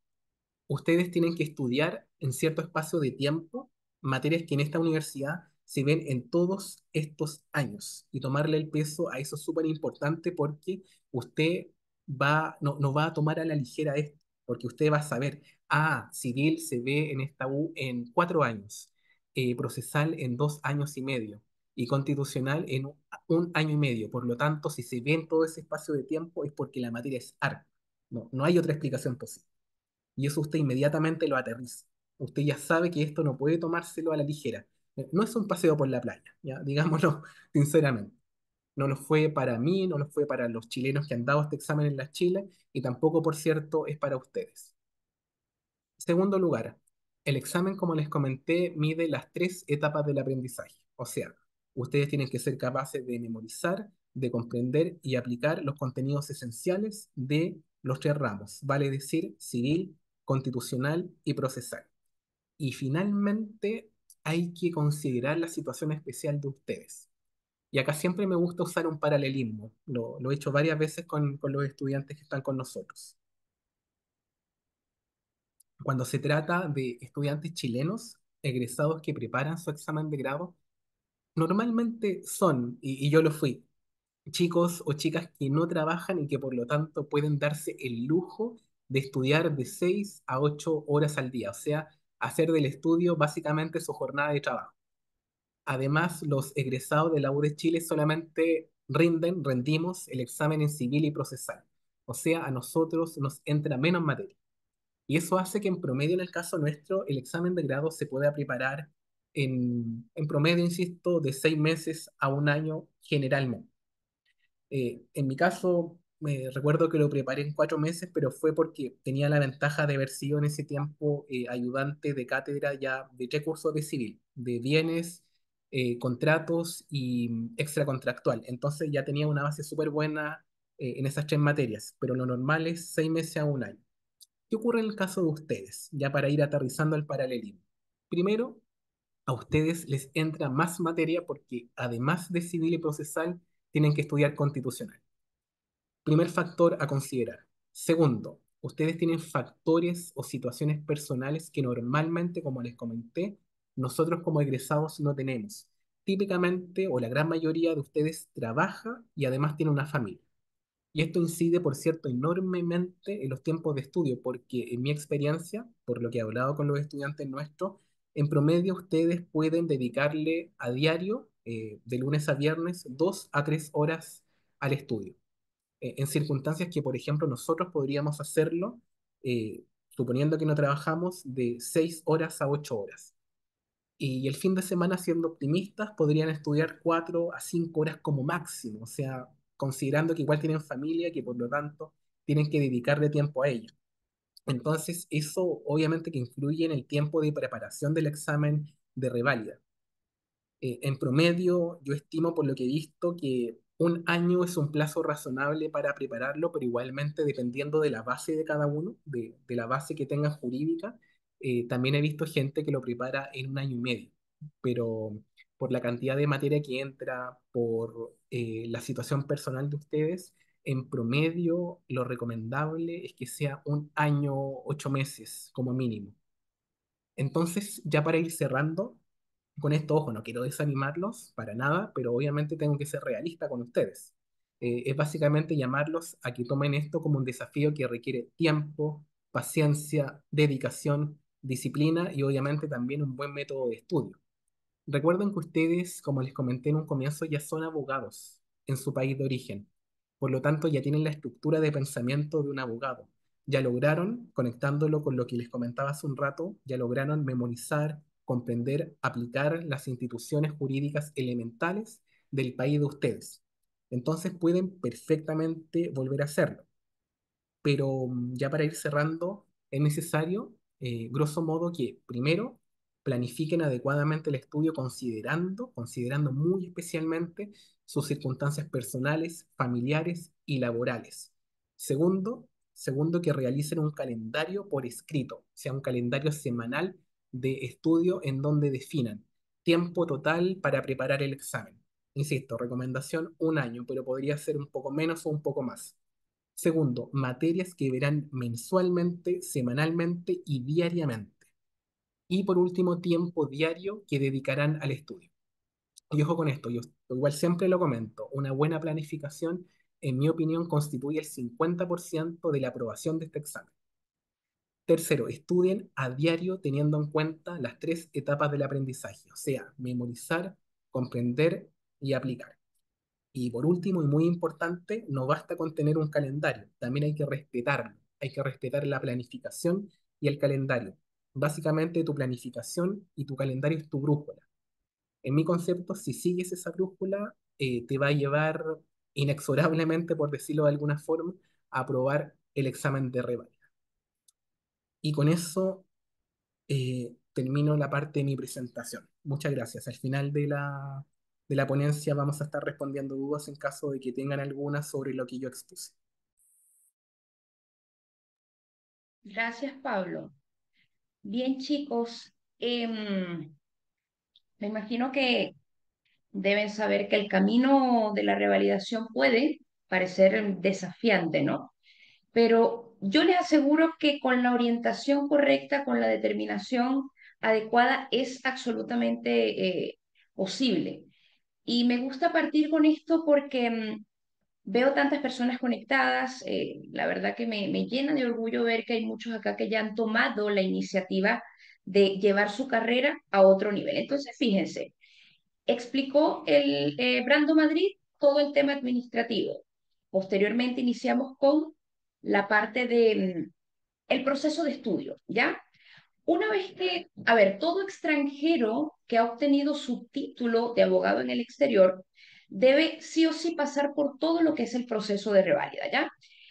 Ustedes tienen que estudiar en cierto espacio de tiempo materias que en esta universidad se ven en todos estos años y tomarle el peso a eso es súper importante porque usted no va a tomar a la ligera esto, porque usted va a saber, civil se ve en esta U en 4 años, procesal en 2 años y medio y constitucional en un año y medio. Por lo tanto, si se ve en todo ese espacio de tiempo es porque la materia es ARC. No hay otra explicación posible. Y eso usted inmediatamente lo aterriza. Usted ya sabe que esto no puede tomárselo a la ligera. No es un paseo por la playa, ¿ya? Digámoslo sinceramente. No lo fue para mí, no lo fue para los chilenos que han dado este examen en la Chile y tampoco, por cierto, es para ustedes. Segundo lugar, el examen, como les comenté, mide las 3 etapas del aprendizaje. O sea, ustedes tienen que ser capaces de memorizar, de comprender y aplicar los contenidos esenciales de los 3 ramos, vale decir, civil, constitucional y procesal. Y finalmente, hay que considerar la situación especial de ustedes. Y acá siempre me gusta usar un paralelismo. Lo he hecho varias veces con los estudiantes que están con nosotros. Cuando se trata de estudiantes chilenos egresados que preparan su examen de grado, normalmente son, y yo lo fui, chicos o chicas que no trabajan y que por lo tanto pueden darse el lujo de estudiar de 6 a 8 horas al día, o sea, hacer del estudio básicamente su jornada de trabajo. Además, los egresados de la U de Chile solamente rendimos el examen en civil y procesal, o sea, a nosotros nos entra menos materia. Y eso hace que en promedio, en el caso nuestro, el examen de grado se pueda preparar en promedio, insisto, de 6 meses a un año generalmente. En mi caso, me recuerdo que lo preparé en 4 meses, pero fue porque tenía la ventaja de haber sido en ese tiempo ayudante de cátedra ya de 3 cursos de civil, de bienes, contratos y extracontractual. Entonces ya tenía una base súper buena en esas 3 materias, pero lo normal es 6 meses a un año. ¿Qué ocurre en el caso de ustedes? Ya para ir aterrizando el paralelismo. Primero, a ustedes les entra más materia porque además de civil y procesal, tienen que estudiar constitucional. Primer factor a considerar. Segundo, ustedes tienen factores o situaciones personales que normalmente, como les comenté, nosotros como egresados no tenemos. Típicamente, o la gran mayoría de ustedes trabaja y además tiene una familia. Y esto incide, por cierto, enormemente en los tiempos de estudio, porque en mi experiencia, por lo que he hablado con los estudiantes nuestros, en promedio ustedes pueden dedicarle a diario, de lunes a viernes, 2 a 3 horas al estudio. En circunstancias que, por ejemplo, nosotros podríamos hacerlo, suponiendo que no trabajamos, de 6 horas a 8 horas. Y el fin de semana, siendo optimistas, podrían estudiar 4 a 5 horas como máximo, o sea, considerando que igual tienen familia, que por lo tanto tienen que dedicarle tiempo a ello. Entonces, eso obviamente que influye en el tiempo de preparación del examen de reválida. En promedio, yo estimo por lo que he visto que un año es un plazo razonable para prepararlo, pero igualmente dependiendo de la base de cada uno, de la base que tengan jurídica, también he visto gente que lo prepara en un año y medio, pero por la cantidad de materia que entra, por la situación personal de ustedes, en promedio lo recomendable es que sea un año, 8 meses como mínimo. Entonces, ya para ir cerrando, con esto, ojo, no quiero desanimarlos para nada, pero obviamente tengo que ser realista con ustedes. Es básicamente llamarlos a que tomen esto como un desafío que requiere tiempo, paciencia, dedicación, disciplina y obviamente también un buen método de estudio. Recuerden que ustedes, como les comenté en un comienzo, ya son abogados en su país de origen. Por lo tanto, ya tienen la estructura de pensamiento de un abogado. Ya lograron, conectándolo con lo que les comentaba hace un rato, ya lograron memorizar, comprender, aplicar las instituciones jurídicas elementales del país de ustedes. Entonces pueden perfectamente volver a hacerlo. Pero ya para ir cerrando, es necesario, grosso modo, que primero Planifiquen adecuadamente el estudio considerando muy especialmente sus circunstancias personales, familiares y laborales. Segundo, que realicen un calendario por escrito, sea un calendario semanal de estudio en donde definan tiempo total para preparar el examen. Insisto, recomendación 1 año, pero podría ser un poco menos o un poco más. Segundo, materias que verán mensualmente, semanalmente y diariamente. Y por último, tiempo diario que dedicarán al estudio. Y ojo con esto, yo igual siempre lo comento, una buena planificación, en mi opinión, constituye el 50% de la aprobación de este examen. Tercero, estudien a diario teniendo en cuenta las 3 etapas del aprendizaje, o sea, memorizar, comprender y aplicar. Y por último, y muy importante, no basta con tener un calendario, también hay que respetarlo, hay que respetar la planificación y el calendario. Básicamente tu planificación y tu calendario es tu brújula. En mi concepto, si sigues esa brújula, te va a llevar inexorablemente, por decirlo de alguna forma, a aprobar el examen de reválida. Y con eso termino la parte de mi presentación. Muchas gracias. Al final de la ponencia vamos a estar respondiendo dudas en caso de que tengan algunas sobre lo que yo expuse. Gracias, Pablo. Bien, chicos, me imagino que deben saber que el camino de la revalidación puede parecer desafiante, ¿no? Pero yo les aseguro que con la orientación correcta, con la determinación adecuada, es absolutamente posible. Y me gusta partir con esto porque veo tantas personas conectadas, la verdad que me llena de orgullo ver que hay muchos acá que ya han tomado la iniciativa de llevar su carrera a otro nivel. Entonces, fíjense, explicó el Brando Madrid todo el tema administrativo. Posteriormente iniciamos con la parte de el proceso de estudio, ¿ya? Una vez que, a ver, todo extranjero que ha obtenido su título de abogado en el exterior debe sí o sí pasar por todo lo que es el proceso de reválida, ¿ya?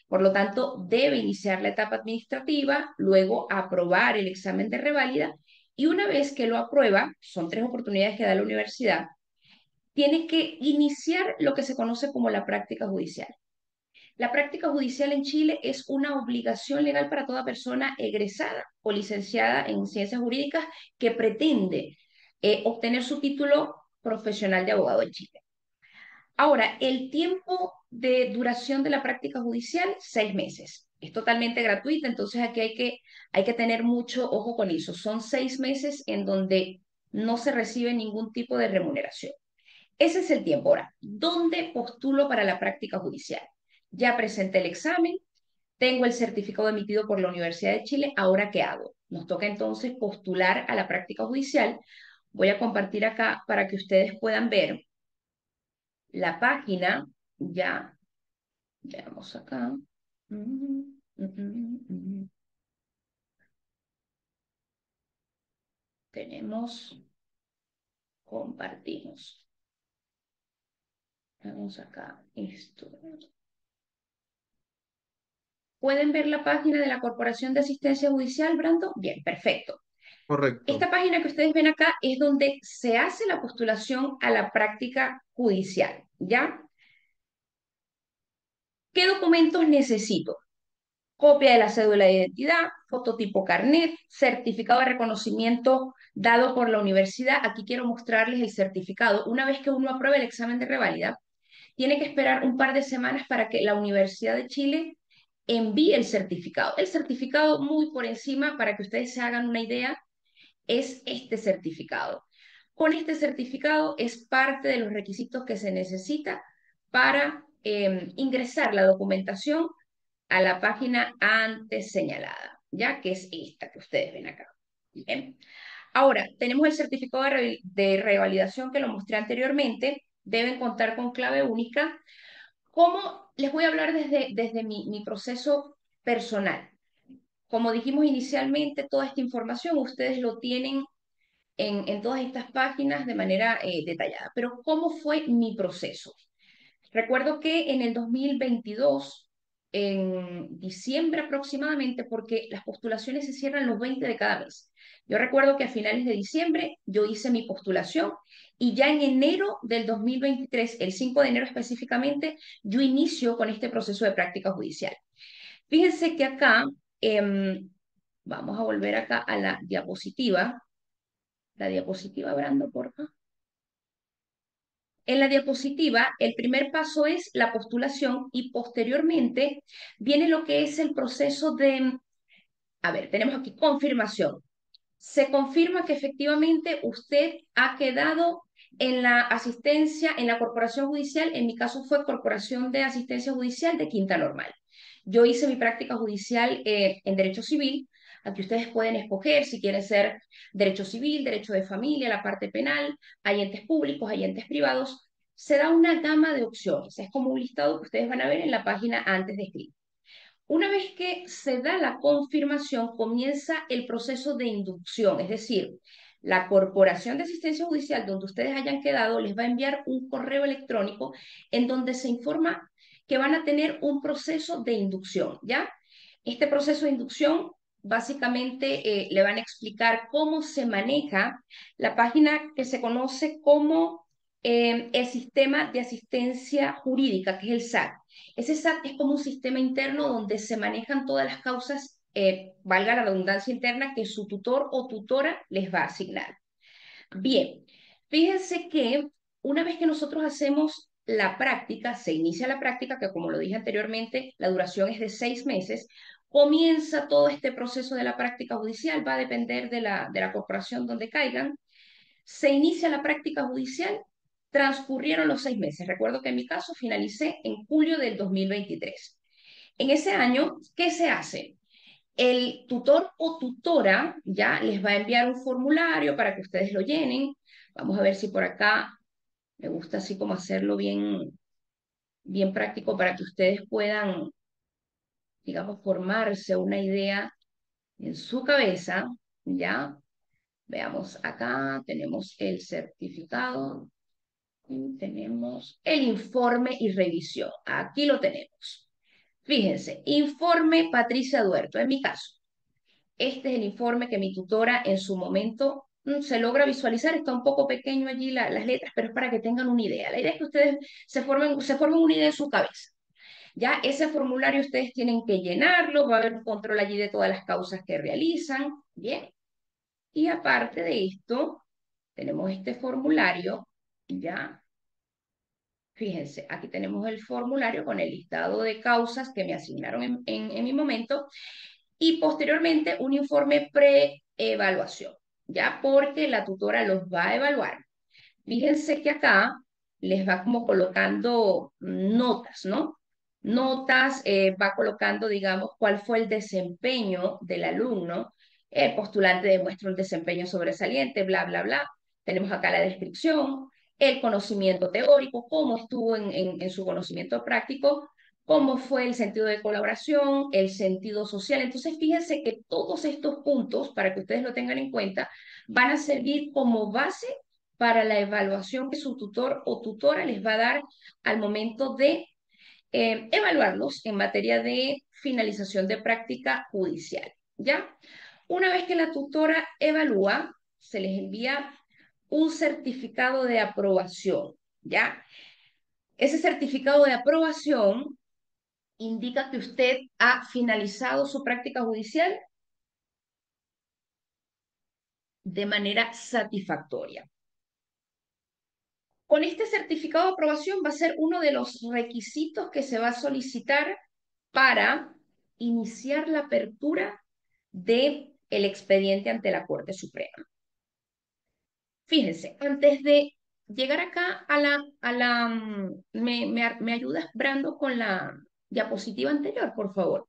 Por lo tanto, debe iniciar la etapa administrativa, luego aprobar el examen de reválida y una vez que lo aprueba, son 3 oportunidades que da la universidad, tiene que iniciar lo que se conoce como la práctica judicial. La práctica judicial en Chile es una obligación legal para toda persona egresada o licenciada en ciencias jurídicas que pretende obtener su título profesional de abogado en Chile. Ahora, el tiempo de duración de la práctica judicial, 6 meses. Es totalmente gratuita, entonces aquí hay que tener mucho ojo con eso. Son 6 meses en donde no se recibe ningún tipo de remuneración. Ese es el tiempo. Ahora, ¿dónde postulo para la práctica judicial? Ya presenté el examen, tengo el certificado emitido por la Universidad de Chile, ¿ahora qué hago? Nos toca entonces postular a la práctica judicial. Voy a compartir acá para que ustedes puedan ver la página. Ya, veamos acá. Tenemos, compartimos. Vamos acá, esto. ¿Pueden ver la página de la Corporación de Asistencia Judicial, Brando? Bien, perfecto. Correcto. Esta página que ustedes ven acá es donde se hace la postulación a la práctica judicial, ¿ya? ¿Qué documentos necesito? Copia de la cédula de identidad, fototipo carnet, certificado de reconocimiento dado por la universidad. Aquí quiero mostrarles el certificado. Una vez que uno apruebe el examen de reválida, tiene que esperar un par de semanas para que la Universidad de Chile envíe el certificado. El certificado, muy por encima, para que ustedes se hagan una idea, es este certificado. Con este certificado es parte de los requisitos que se necesita para ingresar la documentación a la página antes señalada, ya que es esta que ustedes ven acá. Bien. Ahora, tenemos el certificado de revalidación que lo mostré anteriormente. Deben contar con clave única. ¿Cómo? Les voy a hablar desde mi proceso personal. Como dijimos inicialmente, toda esta información ustedes lo tienen en todas estas páginas de manera detallada. Pero ¿cómo fue mi proceso? Recuerdo que en el 2022 en diciembre aproximadamente, porque las postulaciones se cierran los 20 de cada mes. Yo recuerdo que a finales de diciembre yo hice mi postulación y ya en enero del 2023, el 5 de enero específicamente, yo inicio con este proceso de práctica judicial. Fíjense que acá, vamos a volver acá a la diapositiva. La diapositiva, Brando, por favor. En la diapositiva, el primer paso es la postulación y posteriormente viene lo que es el proceso de, a ver, tenemos aquí confirmación. Se confirma que efectivamente usted ha quedado en la asistencia, en la corporación judicial, en mi caso fue Corporación de Asistencia Judicial de Quinta Normal. Yo hice mi práctica judicial en Derecho Civil. Aquí ustedes pueden escoger si quieren ser Derecho Civil, Derecho de Familia, la parte penal, hay entes públicos, hay entes privados. Se da una gama de opciones. Es como un listado que ustedes van a ver en la página antes de escribir. Una vez que se da la confirmación, comienza el proceso de inducción, es decir, la Corporación de Asistencia Judicial donde ustedes hayan quedado les va a enviar un correo electrónico en donde se informa que van a tener un proceso de inducción, ¿ya? Este proceso de inducción básicamente le van a explicar cómo se maneja la página que se conoce como el Sistema de Asistencia Jurídica, que es el SAT. Ese SAT es como un sistema interno donde se manejan todas las causas, valga la redundancia interna, que su tutor o tutora les va a asignar. Bien, fíjense que una vez que nosotros hacemos la práctica, se inicia la práctica, que como lo dije anteriormente, la duración es de 6 meses, comienza todo este proceso de la práctica judicial, va a depender de la corporación donde caigan. Se inicia la práctica judicial, transcurrieron los 6 meses. Recuerdo que en mi caso finalicé en julio del 2023. En ese año, ¿qué se hace? El tutor o tutora ya les va a enviar un formulario para que ustedes lo llenen. Vamos a ver si por acá me gusta así como hacerlo bien, bien práctico para que ustedes puedan, digamos, formarse una idea en su cabeza, ¿ya? Veamos acá, tenemos el certificado y tenemos el informe y revisión. Aquí lo tenemos. Fíjense, informe Patricia Duerto, en mi caso. Este es el informe que mi tutora en su momento se logra visualizar. Está un poco pequeño allí las letras, pero es para que tengan una idea. La idea es que ustedes se formen una idea en su cabeza. Ya ese formulario ustedes tienen que llenarlo, va a haber un control allí de todas las causas que realizan. Bien. Y aparte de esto, tenemos este formulario, ya. Fíjense, aquí tenemos el formulario con el listado de causas que me asignaron en mi momento y posteriormente un informe pre-evaluación, ¿ya? Porque la tutora los va a evaluar. Fíjense que acá les va como colocando notas, ¿no? Notas, va colocando, digamos, cuál fue el desempeño del alumno. El postulante demuestra un desempeño sobresaliente, bla, bla, bla. Tenemos acá la descripción, el conocimiento teórico, cómo estuvo en su conocimiento práctico, cómo fue el sentido de colaboración, el sentido social. Entonces, fíjense que todos estos puntos, para que ustedes lo tengan en cuenta, van a servir como base para la evaluación que su tutor o tutora les va a dar al momento de evaluarlos en materia de finalización de práctica judicial. ¿Ya? Una vez que la tutora evalúa, se les envía un certificado de aprobación. ¿Ya? Ese certificado de aprobación indica que usted ha finalizado su práctica judicial de manera satisfactoria. Con este certificado de aprobación va a ser uno de los requisitos que se va a solicitar para iniciar la apertura del expediente ante la Corte Suprema. Fíjense, antes de llegar acá ¿me ayudas, Brando, con la diapositiva anterior, por favor?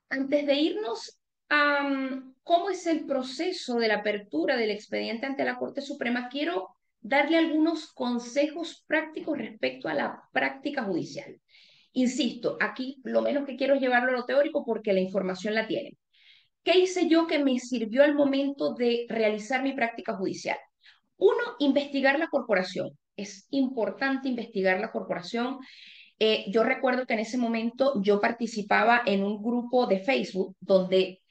Antes de irnos a cómo es el proceso de la apertura del expediente ante la Corte Suprema, quiero darle algunos consejos prácticos respecto a la práctica judicial. Insisto, aquí lo menos que quiero es llevarlo a lo teórico porque la información la tienen. ¿Qué hice yo que me sirvió al momento de realizar mi práctica judicial? Uno, investigar la corporación. Es importante investigar la corporación. Yo recuerdo que en ese momento yo participaba en un grupo de Facebook donde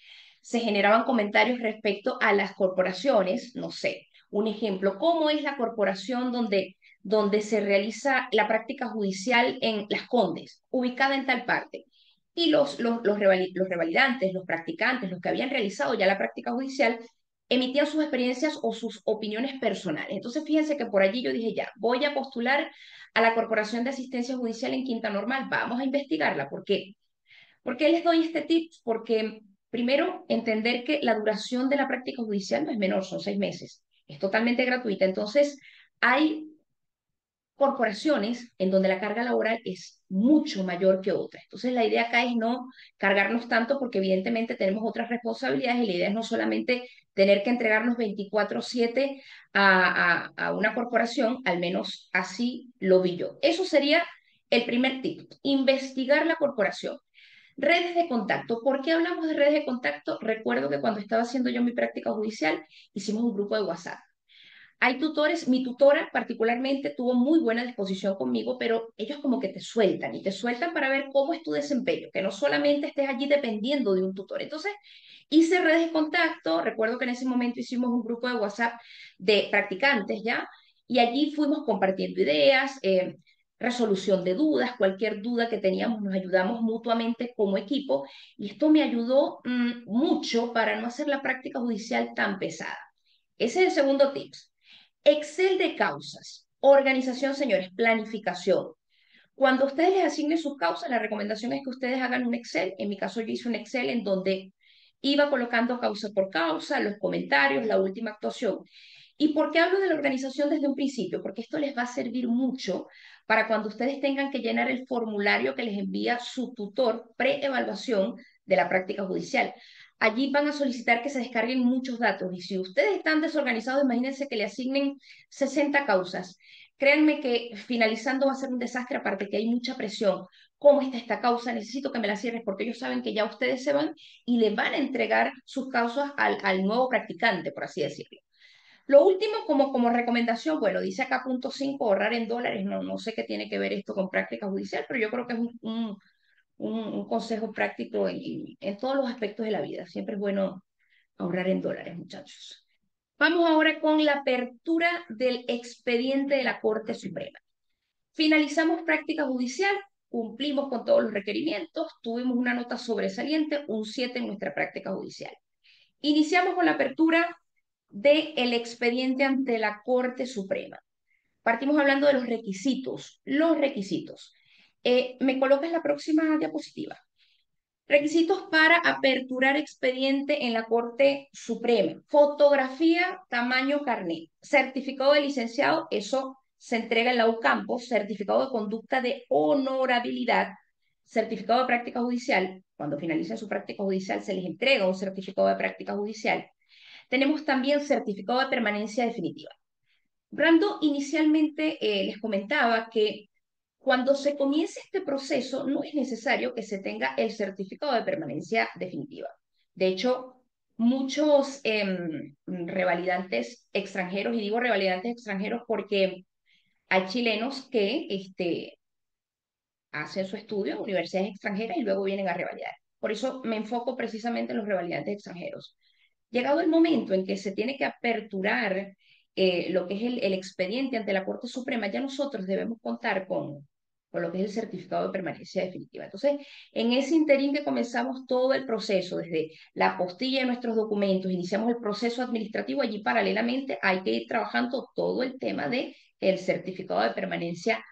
se generaban comentarios respecto a las corporaciones, no sé, un ejemplo, ¿cómo es la corporación donde se realiza la práctica judicial en Las Condes, ubicada en tal parte? Y los revalidantes, los practicantes, los que habían realizado ya la práctica judicial, emitían sus experiencias o sus opiniones personales. Entonces, fíjense que por allí yo dije, ya, voy a postular a la Corporación de Asistencia Judicial en Quinta Normal, vamos a investigarla. ¿Por qué? ¿Por qué les doy este tip? Porque primero, entender que la duración de la práctica judicial no es menor, son 6 meses. Es totalmente gratuita. Entonces, hay corporaciones en donde la carga laboral es mucho mayor que otras. Entonces, la idea acá es no cargarnos tanto porque evidentemente tenemos otras responsabilidades y la idea es no solamente tener que entregarnos 24/7 a una corporación, al menos así lo vi yo. Eso sería el primer tip, investigar la corporación. Redes de contacto. ¿Por qué hablamos de redes de contacto? Recuerdo que cuando estaba haciendo yo mi práctica judicial, hicimos un grupo de WhatsApp. Hay tutores, mi tutora particularmente tuvo muy buena disposición conmigo, pero ellos como que te sueltan y te sueltan para ver cómo es tu desempeño, que no solamente estés allí dependiendo de un tutor. Entonces, hice redes de contacto, recuerdo que en ese momento hicimos un grupo de WhatsApp de practicantes ya, y allí fuimos compartiendo ideas, resolución de dudas, cualquier duda que teníamos, nos ayudamos mutuamente como equipo, y esto me ayudó mucho para no hacer la práctica judicial tan pesada. Ese es el segundo tip. Excel de causas. Organización, señores, planificación. Cuando ustedes les asignen sus causas, la recomendación es que ustedes hagan un Excel. En mi caso, yo hice un Excel en donde iba colocando causa por causa, los comentarios, la última actuación. ¿Y por qué hablo de la organización desde un principio? Porque esto les va a servir mucho para cuando ustedes tengan que llenar el formulario que les envía su tutor pre-evaluación de la práctica judicial. Allí van a solicitar que se descarguen muchos datos y si ustedes están desorganizados, imagínense que le asignen 60 causas. Créanme que finalizando va a ser un desastre aparte que hay mucha presión. ¿Cómo está esta causa? Necesito que me la cierres porque ellos saben que ya ustedes se van y le van a entregar sus causas al nuevo practicante, por así decirlo. Lo último, como recomendación, bueno, dice acá punto 5, ahorrar en dólares. No sé qué tiene que ver esto con práctica judicial, pero yo creo que es un consejo práctico en todos los aspectos de la vida. Siempre es bueno ahorrar en dólares, muchachos. Vamos ahora con la apertura del expediente de la Corte Suprema. Finalizamos práctica judicial, cumplimos con todos los requerimientos, tuvimos una nota sobresaliente, un 7 en nuestra práctica judicial. Iniciamos con la apertura del expediente ante la Corte Suprema. Partimos hablando de los requisitos. Los requisitos. ¿Me colocas la próxima diapositiva? Requisitos para aperturar expediente en la Corte Suprema. Fotografía, tamaño carnet. Certificado de licenciado, eso se entrega en la UCAMPO. Certificado de conducta de honorabilidad. Certificado de práctica judicial. Cuando finalicen su práctica judicial se les entrega un certificado de práctica judicial. Tenemos también certificado de permanencia definitiva. Brando inicialmente les comentaba que cuando se comience este proceso no es necesario que se tenga el certificado de permanencia definitiva. De hecho, muchos revalidantes extranjeros, y digo revalidantes extranjeros porque hay chilenos que hacen su estudio en universidades extranjeras y luego vienen a revalidar. Por eso me enfoco precisamente en los revalidantes extranjeros. Llegado el momento en que se tiene que aperturar lo que es el expediente ante la Corte Suprema, ya nosotros debemos contar con lo que es el certificado de permanencia definitiva. Entonces, en ese interín que comenzamos todo el proceso, desde la apostilla de nuestros documentos, iniciamos el proceso administrativo, allí paralelamente hay que ir trabajando todo el tema de el certificado de permanencia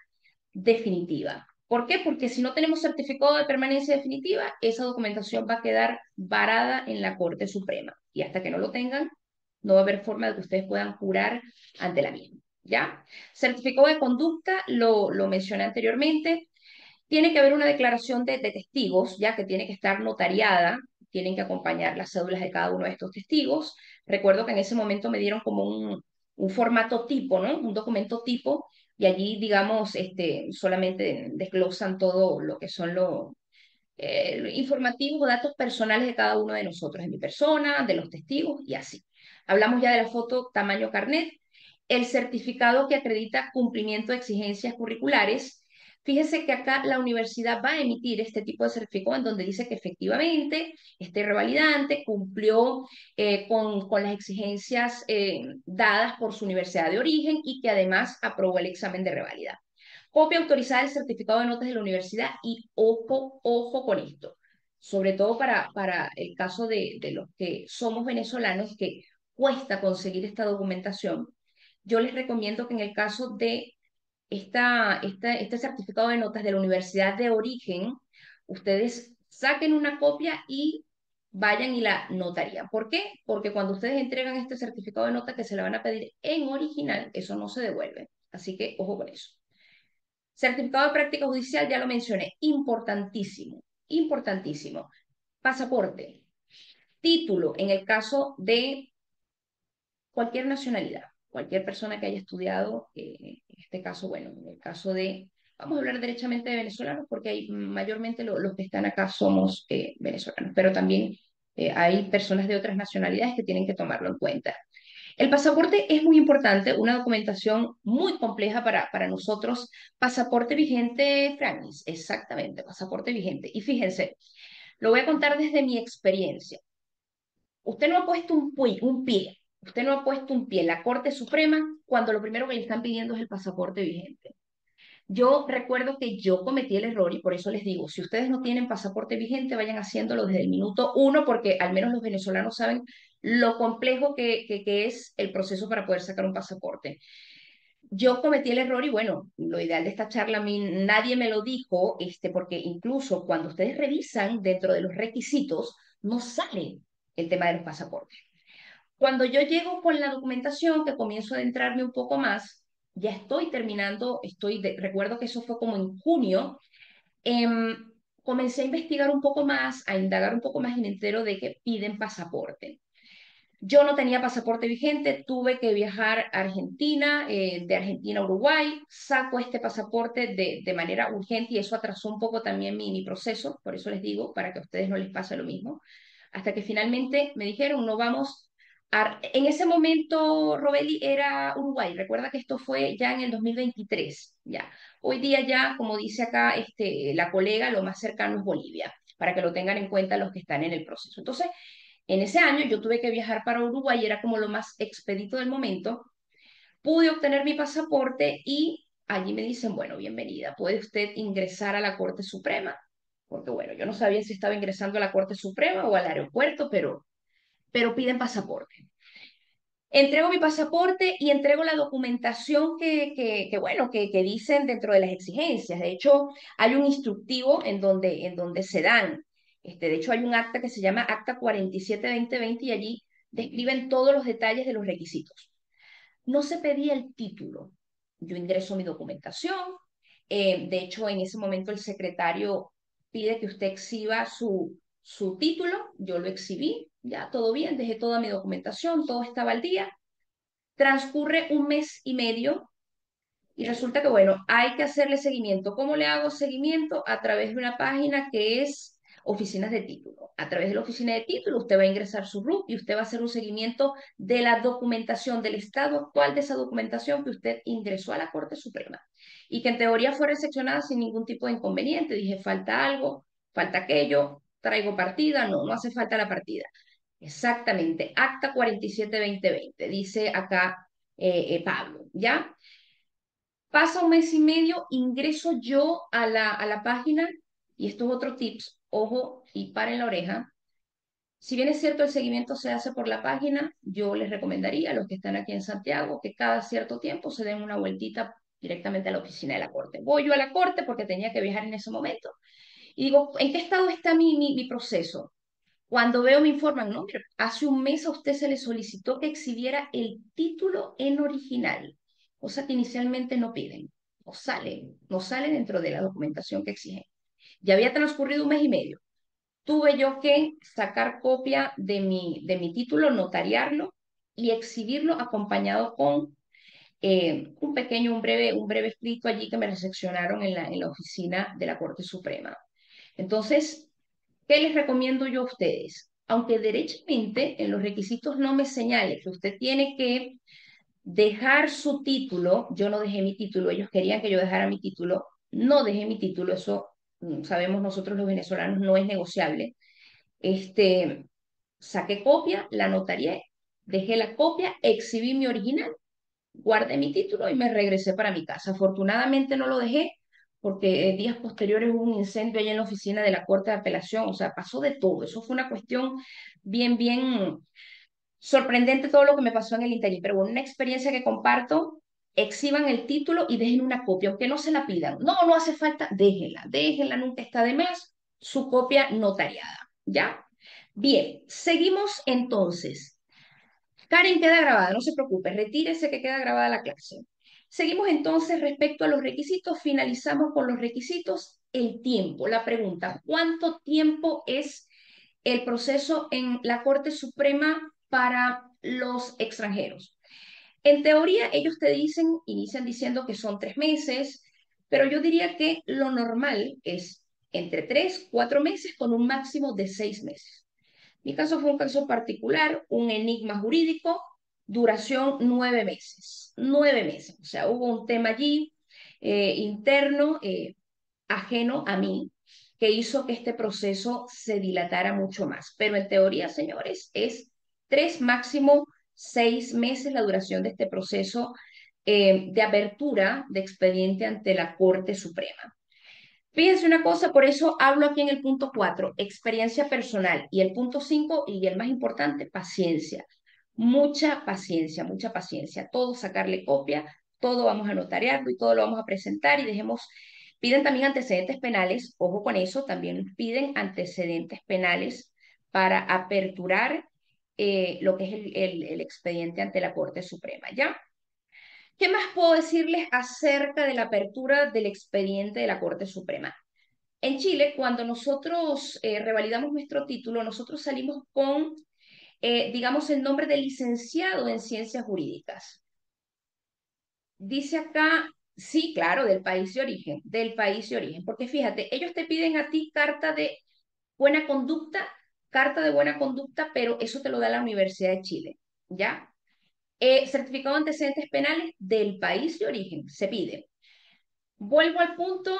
definitiva. ¿Por qué? Porque si no tenemos certificado de permanencia definitiva, esa documentación va a quedar varada en la Corte Suprema. Y hasta que no lo tengan, no va a haber forma de que ustedes puedan jurar ante la misma. ¿Ya? Certificado de conducta, lo mencioné anteriormente. Tiene que haber una declaración de testigos, ya que tiene que estar notariada, tienen que acompañar las cédulas de cada uno de estos testigos. Recuerdo que en ese momento me dieron como un formato tipo, ¿no? Un documento tipo, y allí, digamos, solamente desglosan todo lo que son los informativos, datos personales de cada uno de nosotros, de mi persona, de los testigos y así. Hablamos ya de la foto tamaño carnet, el certificado que acredita cumplimiento de exigencias curriculares. Fíjese que acá la universidad va a emitir este tipo de certificado en donde dice que efectivamente este revalidante cumplió con las exigencias dadas por su universidad de origen y que además aprobó el examen de revalida. Copia autorizada del certificado de notas de la universidad y ojo, ojo con esto, sobre todo para el caso de los que somos venezolanos, que cuesta conseguir esta documentación. Yo les recomiendo que en el caso de este certificado de notas de la universidad de origen, ustedes saquen una copia y vayan y la notarían. ¿Por qué? Porque cuando ustedes entregan este certificado de notas que se le van a pedir en original, eso no se devuelve. Así que ojo con eso. Certificado de práctica judicial, ya lo mencioné, importantísimo, importantísimo. Pasaporte, título en el caso de cualquier nacionalidad, cualquier persona que haya estudiado, en este caso, bueno, en el caso de, vamos a hablar derechamente de venezolanos, porque hay, mayormente los que están acá somos venezolanos, pero también hay personas de otras nacionalidades que tienen que tomarlo en cuenta. El pasaporte es muy importante, una documentación muy compleja para nosotros. Pasaporte vigente, Franis, exactamente, pasaporte vigente. Y fíjense, lo voy a contar desde mi experiencia. Usted no ha puesto un pie, usted no ha puesto un pie en la Corte Suprema cuando lo primero que le están pidiendo es el pasaporte vigente. Yo recuerdo que yo cometí el error y por eso les digo, si ustedes no tienen pasaporte vigente, vayan haciéndolo desde el minuto uno, porque al menos los venezolanos saben lo complejo que es el proceso para poder sacar un pasaporte. Yo cometí el error y bueno, lo ideal de esta charla a mí nadie me lo dijo, porque incluso cuando ustedes revisan dentro de los requisitos, no sale el tema de los pasaportes. Cuando yo llego con la documentación, que comienzo a adentrarme un poco más, ya estoy terminando, recuerdo que eso fue como en junio, comencé a investigar un poco más, a indagar un poco más y me entero de que piden pasaporte. Yo no tenía pasaporte vigente, tuve que viajar a Argentina, de Argentina a Uruguay, saco este pasaporte de manera urgente y eso atrasó un poco también mi proceso, por eso les digo, para que a ustedes no les pase lo mismo, hasta que finalmente me dijeron, no vamos a... En ese momento, Robeli, era Uruguay, recuerda que esto fue ya en el 2023, ya. Hoy día ya, como dice acá la colega, lo más cercano es Bolivia, para que lo tengan en cuenta los que están en el proceso. Entonces, en ese año yo tuve que viajar para Uruguay, era como lo más expedito del momento. Pude obtener mi pasaporte y allí me dicen, bueno, bienvenida, puede usted ingresar a la Corte Suprema, porque bueno, yo no sabía si estaba ingresando a la Corte Suprema o al aeropuerto, pero piden pasaporte. Entrego mi pasaporte y entrego la documentación bueno, que dicen dentro de las exigencias. De hecho, hay un instructivo en donde se dan. De hecho, hay un acta que se llama Acta 47-2020 y allí describen todos los detalles de los requisitos. No se pedía el título. Yo ingreso mi documentación. De hecho, en ese momento el secretario pide que usted exhiba su título. Yo lo exhibí. Ya, todo bien, dejé toda mi documentación, todo estaba al día. Transcurre un mes y medio y resulta que, bueno, hay que hacerle seguimiento. ¿Cómo le hago seguimiento? A través de una página que es oficinas de título. A través de la oficina de título usted va a ingresar su RUT y usted va a hacer un seguimiento de la documentación, del estado actual de esa documentación que usted ingresó a la Corte Suprema y que en teoría fue recepcionada sin ningún tipo de inconveniente. Dije, falta algo, falta aquello, traigo partida, no, no hace falta la partida. Exactamente, Acta 47-2020, dice acá Pablo, ¿ya? Pasa un mes y medio, ingreso yo a la página, y esto es otro tips, ojo y paren la oreja. Si bien es cierto el seguimiento se hace por la página, yo les recomendaría a los que están aquí en Santiago que cada cierto tiempo se den una vueltita directamente a la oficina de la Corte. Voy yo a la Corte porque tenía que viajar en ese momento y digo, ¿en qué estado está mi proceso? Cuando veo me informan, no, mira, hace un mes a usted se le solicitó que exhibiera el título en original, cosa que inicialmente no piden, no sale dentro de la documentación que exigen. Ya había transcurrido un mes y medio. Tuve yo que sacar copia de mi título, notariarlo y exhibirlo acompañado con un breve escrito allí que me recepcionaron en la oficina de la Corte Suprema. Entonces, ¿qué les recomiendo yo a ustedes? Aunque derechamente en los requisitos no me señale que usted tiene que dejar su título, yo no dejé mi título, ellos querían que yo dejara mi título, no dejé mi título, eso sabemos nosotros los venezolanos no es negociable. Este, saqué copia, la notarié, dejé la copia, exhibí mi original, guardé mi título y me regresé para mi casa. Afortunadamente no lo dejé porque días posteriores hubo un incendio allá en la oficina de la Corte de Apelación, o sea, pasó de todo. Eso fue una cuestión bien sorprendente todo lo que me pasó en el interín, pero bueno, una experiencia que comparto, exhiban el título y dejen una copia, aunque no se la pidan. No, no hace falta, déjenla, nunca está de más, su copia notariada, ¿ya? Bien, seguimos entonces. Karen queda grabada, no se preocupe, retírese que queda grabada la clase. Seguimos entonces respecto a los requisitos, finalizamos con los requisitos, el tiempo, la pregunta, ¿cuánto tiempo es el proceso en la Corte Suprema para los extranjeros? En teoría, ellos te dicen, inician diciendo que son 3 meses, pero yo diría que lo normal es entre 3, 4 meses con un máximo de 6 meses. Mi caso fue un caso particular, un enigma jurídico, duración 9 meses. 9 meses, o sea, hubo un tema allí interno, ajeno a mí, que hizo que este proceso se dilatara mucho más. Pero en teoría, señores, es 3, máximo 6 meses la duración de este proceso de apertura de expediente ante la Corte Suprema. Fíjense una cosa, por eso hablo aquí en el punto 4, experiencia personal, y el punto 5 y el más importante, paciencia. Mucha paciencia, mucha paciencia. Todo sacarle copia, todo vamos a notariarlo y todo lo vamos a presentar y dejemos, piden también antecedentes penales, ojo con eso, también piden antecedentes penales para aperturar lo que es el expediente ante la Corte Suprema, ¿ya? ¿Qué más puedo decirles acerca de la apertura del expediente de la Corte Suprema? En Chile, cuando nosotros revalidamos nuestro título, nosotros salimos con, digamos, el nombre de licenciado en ciencias jurídicas. Dice acá, sí, claro, del país de origen, porque fíjate, ellos te piden a ti buena conducta, carta de buena conducta, pero eso te lo da la Universidad de Chile, ¿ya? Certificado de antecedentes penales del país de origen, se pide. Vuelvo al punto,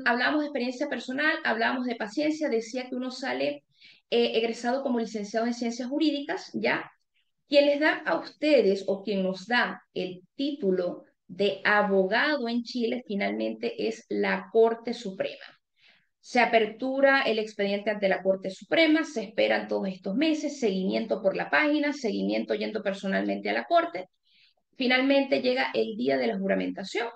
hablábamos de experiencia personal, hablábamos de paciencia, decía que uno sale egresado como licenciado en ciencias jurídicas, ¿ya? Quien les da a ustedes o quien nos da el título de abogado en Chile finalmente es la Corte Suprema. Se apertura el expediente ante la Corte Suprema, se esperan todos estos meses, seguimiento por la página, seguimiento yendo personalmente a la Corte. Finalmente llega el día de la juramentación,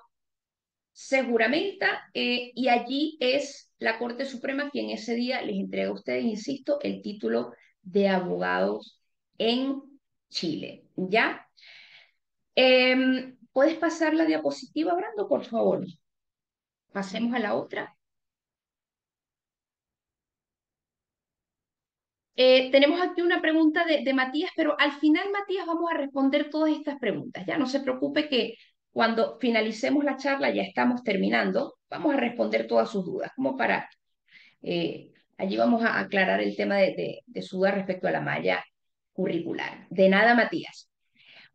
se juramenta y allí es la Corte Suprema quien ese día les entrega a ustedes, insisto, el título de abogados en Chile. ¿Ya? ¿Puedes pasar la diapositiva, Brando, por favor? Pasemos a la otra. Tenemos aquí una pregunta de Matías, pero al final, Matías, vamos a responder todas estas preguntas. Ya no se preocupe que cuando finalicemos la charla, ya estamos terminando, vamos a responder todas sus dudas, como para allí vamos a aclarar el tema de su duda respecto a la malla curricular. De nada, Matías.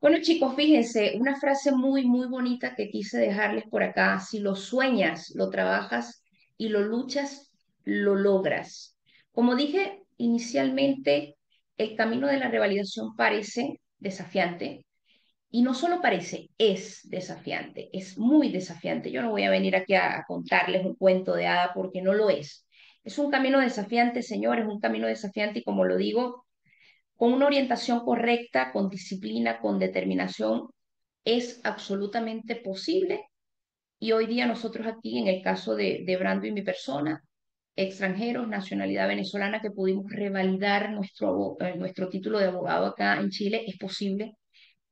Bueno, chicos, fíjense, una frase muy bonita que quise dejarles por acá. Si lo sueñas, lo trabajas y lo luchas, lo logras. Como dije inicialmente, el camino de la revalidación parece desafiante y no solo parece, es desafiante, es muy desafiante. Yo no voy a venir aquí a contarles un cuento de hada porque no lo es. Es un camino desafiante, señores, un camino desafiante y como lo digo, con una orientación correcta, con disciplina, con determinación, es absolutamente posible. Y hoy día nosotros aquí, en el caso de Brando y mi persona, extranjeros, nacionalidad venezolana, que pudimos revalidar nuestro título de abogado acá en Chile, es posible,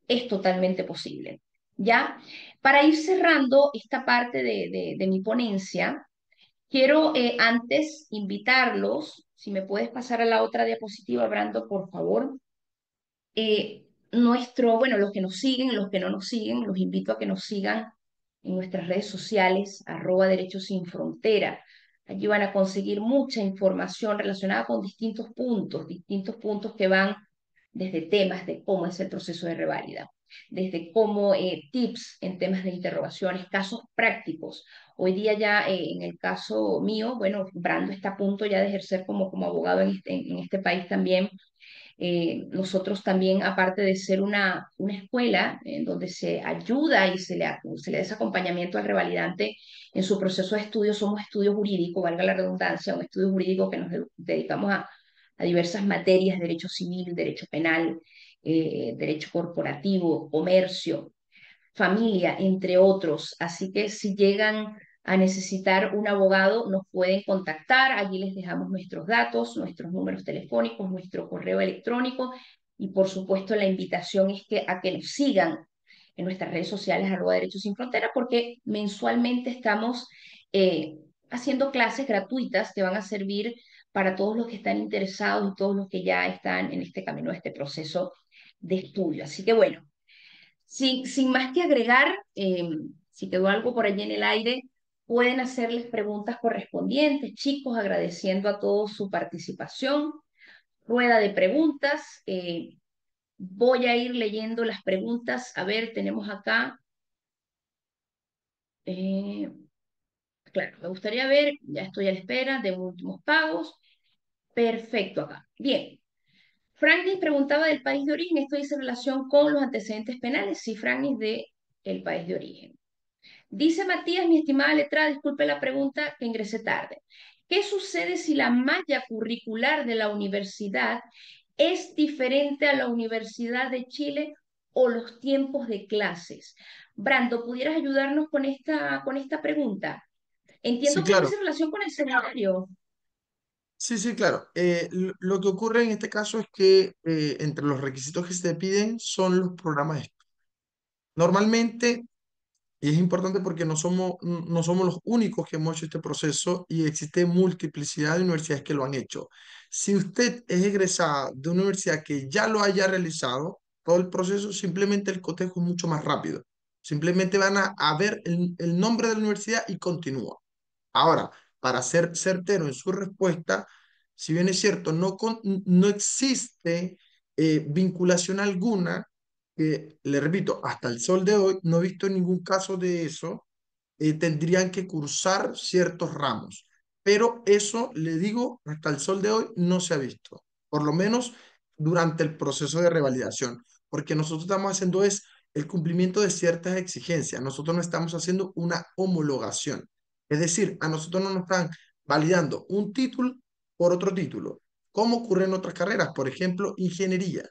es totalmente posible. ¿Ya? Para ir cerrando esta parte de mi ponencia, quiero antes invitarlos, si me puedes pasar a la otra diapositiva, Brando, por favor. Bueno, los que nos siguen, los que no nos siguen, los invito a que nos sigan en nuestras redes sociales, @Derechos Sin Frontera. Allí van a conseguir mucha información relacionada con distintos puntos que van desde temas de cómo es el proceso de reválida, desde cómo tips en temas de interrogaciones, casos prácticos. Hoy día ya en el caso mío, bueno, Brando está a punto ya de ejercer como abogado en este país también. Nosotros también, aparte de ser una escuela en donde se ayuda y se le da ese acompañamiento al revalidante en su proceso de estudio, somos estudio jurídico, valga la redundancia, un estudio jurídico que nos dedicamos a diversas materias, derecho civil, derecho penal, derecho corporativo, comercio, familia, entre otros. Así que si llegan a necesitar un abogado, nos pueden contactar. Allí les dejamos nuestros datos, nuestros números telefónicos, nuestro correo electrónico y por supuesto la invitación es a que nos sigan en nuestras redes sociales @Derechos Sin Frontera porque mensualmente estamos haciendo clases gratuitas que van a servir para todos los que están interesados y todos los que ya están en este camino, de este proceso de estudio. Así que bueno, sin más que agregar, si quedó algo por allí en el aire, pueden hacerles preguntas correspondientes, chicos, agradeciendo a todos su participación. Rueda de preguntas. Voy a ir leyendo las preguntas. A ver, tenemos acá. eh, claro, me gustaría ver, ya estoy a la espera de últimos pagos. Perfecto acá. Bien. Franklin preguntaba del país de origen. ¿Esto dice relación con los antecedentes penales? Sí, Franklin, de el país de origen. Dice Matías, mi estimada letrada, disculpe la pregunta que ingresé tarde. ¿Qué sucede si la malla curricular de la universidad es diferente a la Universidad de Chile o los tiempos de clases? Brando, ¿pudieras ayudarnos con esta pregunta? Sí, Entiendo que claro. dice relación con el seminario. Sí, sí, claro. Lo que ocurre en este caso es que entre los requisitos que se te piden son los programas de estudio. Normalmente, y es importante porque no somos los únicos que hemos hecho este proceso y existe multiplicidad de universidades que lo han hecho. Si usted es egresada de una universidad que ya lo haya realizado, todo el proceso, simplemente el cotejo es mucho más rápido. Simplemente van a ver el nombre de la universidad y continúa. Ahora, para ser certero en su respuesta, si bien es cierto, no existe vinculación alguna, que le repito, hasta el sol de hoy no he visto ningún caso de eso, tendrían que cursar ciertos ramos. Pero eso, le digo, hasta el sol de hoy no se ha visto, por lo menos durante el proceso de revalidación, porque nosotros estamos haciendo es el cumplimiento de ciertas exigencias, nosotros no estamos haciendo una homologación. Es decir, a nosotros no nos están validando un título por otro título, como ocurre en otras carreras, por ejemplo, ingeniería,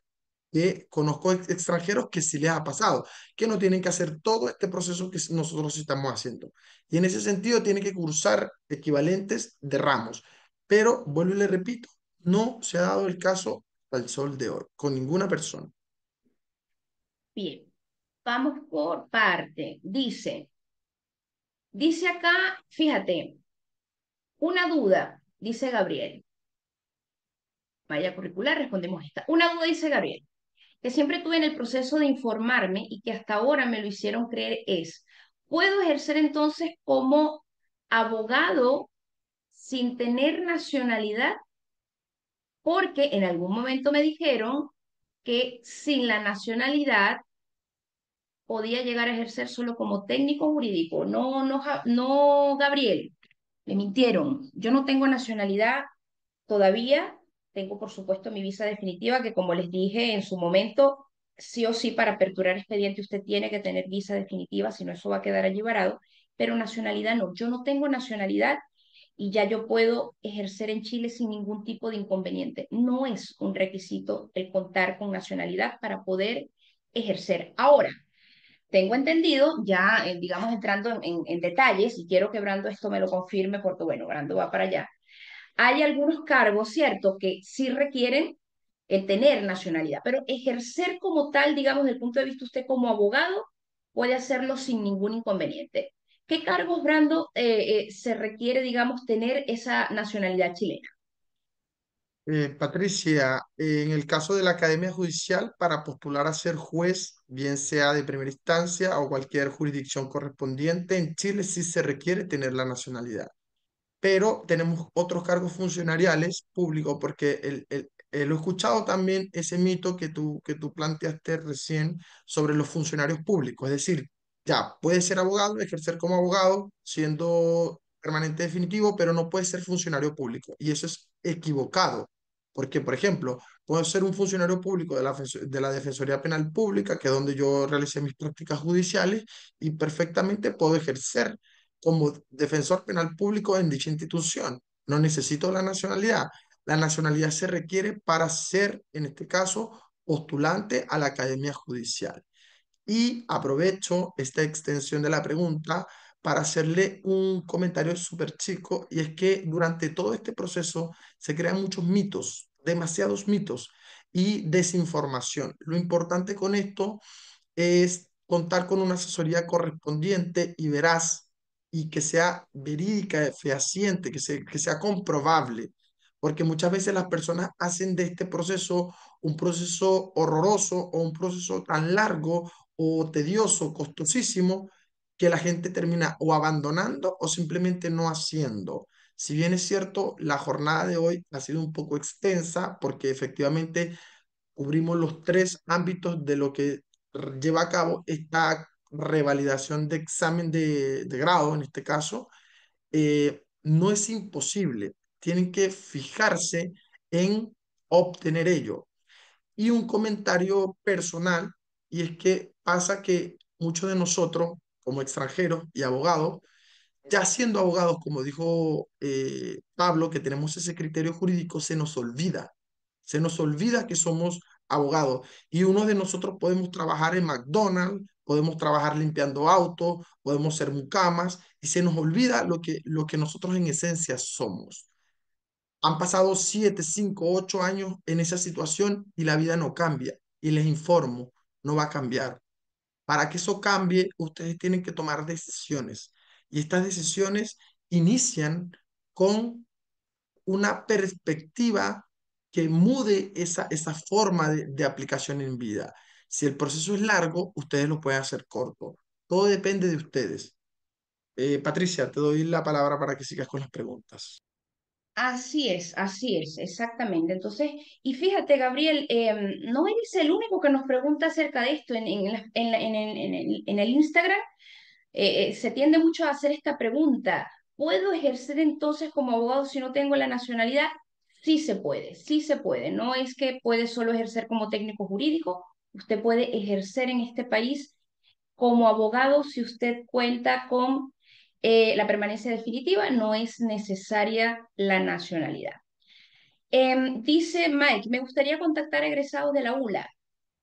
que conozco extranjeros que sí les ha pasado, que no tienen que hacer todo este proceso que nosotros estamos haciendo. Y en ese sentido tienen que cursar equivalentes de ramos. Pero, vuelvo y le repito, no se ha dado el caso al sol de hoy, con ninguna persona. Bien, vamos por parte. Dice acá, fíjate, una duda, dice Gabriel. Vaya curricular, respondemos esta. Una duda, dice Gabriel, que siempre tuve en el proceso de informarme y que hasta ahora me lo hicieron creer es, ¿puedo ejercer entonces como abogado sin tener nacionalidad? Porque en algún momento me dijeron que sin la nacionalidad podía llegar a ejercer solo como técnico jurídico. No, no, no, Gabriel, me mintieron. Yo no tengo nacionalidad todavía. Tengo, por supuesto, mi visa definitiva, que como les dije en su momento, sí o sí para aperturar expediente usted tiene que tener visa definitiva, si no eso va a quedar allí varado, pero nacionalidad no. Yo no tengo nacionalidad y ya yo puedo ejercer en Chile sin ningún tipo de inconveniente. No es un requisito el contar con nacionalidad para poder ejercer. Ahora, tengo entendido, ya digamos entrando en detalles, y quiero que Brando esto me lo confirme porque, bueno, Brando va para allá. Hay algunos cargos, ¿cierto?, que sí requieren tener nacionalidad, pero ejercer como tal, digamos, desde el punto de vista usted como abogado, puede hacerlo sin ningún inconveniente. ¿Qué cargos, Brando, se requiere, digamos, tener esa nacionalidad chilena? Patricia, en el caso de la Academia Judicial, para postular a ser juez, bien sea de primera instancia o cualquier jurisdicción correspondiente, en Chile sí se requiere tener la nacionalidad. Pero tenemos otros cargos funcionariales públicos, porque Lo he escuchado también ese mito que tú planteaste recién sobre los funcionarios públicos. Es decir, ya, puede ser abogado, ejercer como abogado, siendo permanente definitivo, pero no puede ser funcionario público. Y eso es equivocado. Porque, por ejemplo, puedo ser un funcionario público de la Defensoría Penal Pública, que es donde yo realicé mis prácticas judiciales, y perfectamente puedo ejercer como defensor penal público en dicha institución. No necesito la nacionalidad. La nacionalidad se requiere para ser, en este caso, postulante a la Academia Judicial. Y aprovecho esta extensión de la pregunta para hacerle un comentario súper chico, y es que durante todo este proceso se crean muchos mitos, demasiados mitos y desinformación. Lo importante con esto es contar con una asesoría correspondiente y veraz y que sea verídica, fehaciente, que sea comprobable, porque muchas veces las personas hacen de este proceso un proceso horroroso o un proceso tan largo o tedioso, costosísimo, que la gente termina o abandonando o simplemente no haciendo. Si bien es cierto, la jornada de hoy ha sido un poco extensa porque efectivamente cubrimos los tres ámbitos de lo que lleva a cabo esta revalidación de examen de grado, en este caso. No es imposible, tienen que fijarse en obtener ello. Y un comentario personal, y es que pasa que muchos de nosotros, como extranjeros y abogados, ya siendo abogados, como dijo Pablo, que tenemos ese criterio jurídico, se nos olvida que somos abogados y uno de nosotros podemos trabajar en McDonald's, podemos trabajar limpiando autos, podemos ser mucamas y se nos olvida lo que nosotros en esencia somos. Han pasado 7, 5, 8 años en esa situación y la vida no cambia. Y les informo, no va a cambiar. Para que eso cambie, ustedes tienen que tomar decisiones. Y estas decisiones inician con una perspectiva que mude esa forma de aplicación en vida. Si el proceso es largo, ustedes lo pueden hacer corto. Todo depende de ustedes. Patricia, te doy la palabra para que sigas con las preguntas. Así es, exactamente. Entonces, y fíjate, Gabriel, no eres el único que nos pregunta acerca de esto en el Instagram. Se tiende mucho a hacer esta pregunta. ¿Puedo ejercer entonces como abogado si no tengo la nacionalidad? Sí se puede, sí se puede. No es que puede solo ejercer como técnico jurídico, usted puede ejercer en este país como abogado si usted cuenta con la permanencia definitiva, no es necesaria la nacionalidad. Dice Mike, me gustaría contactar a egresados de la ULA.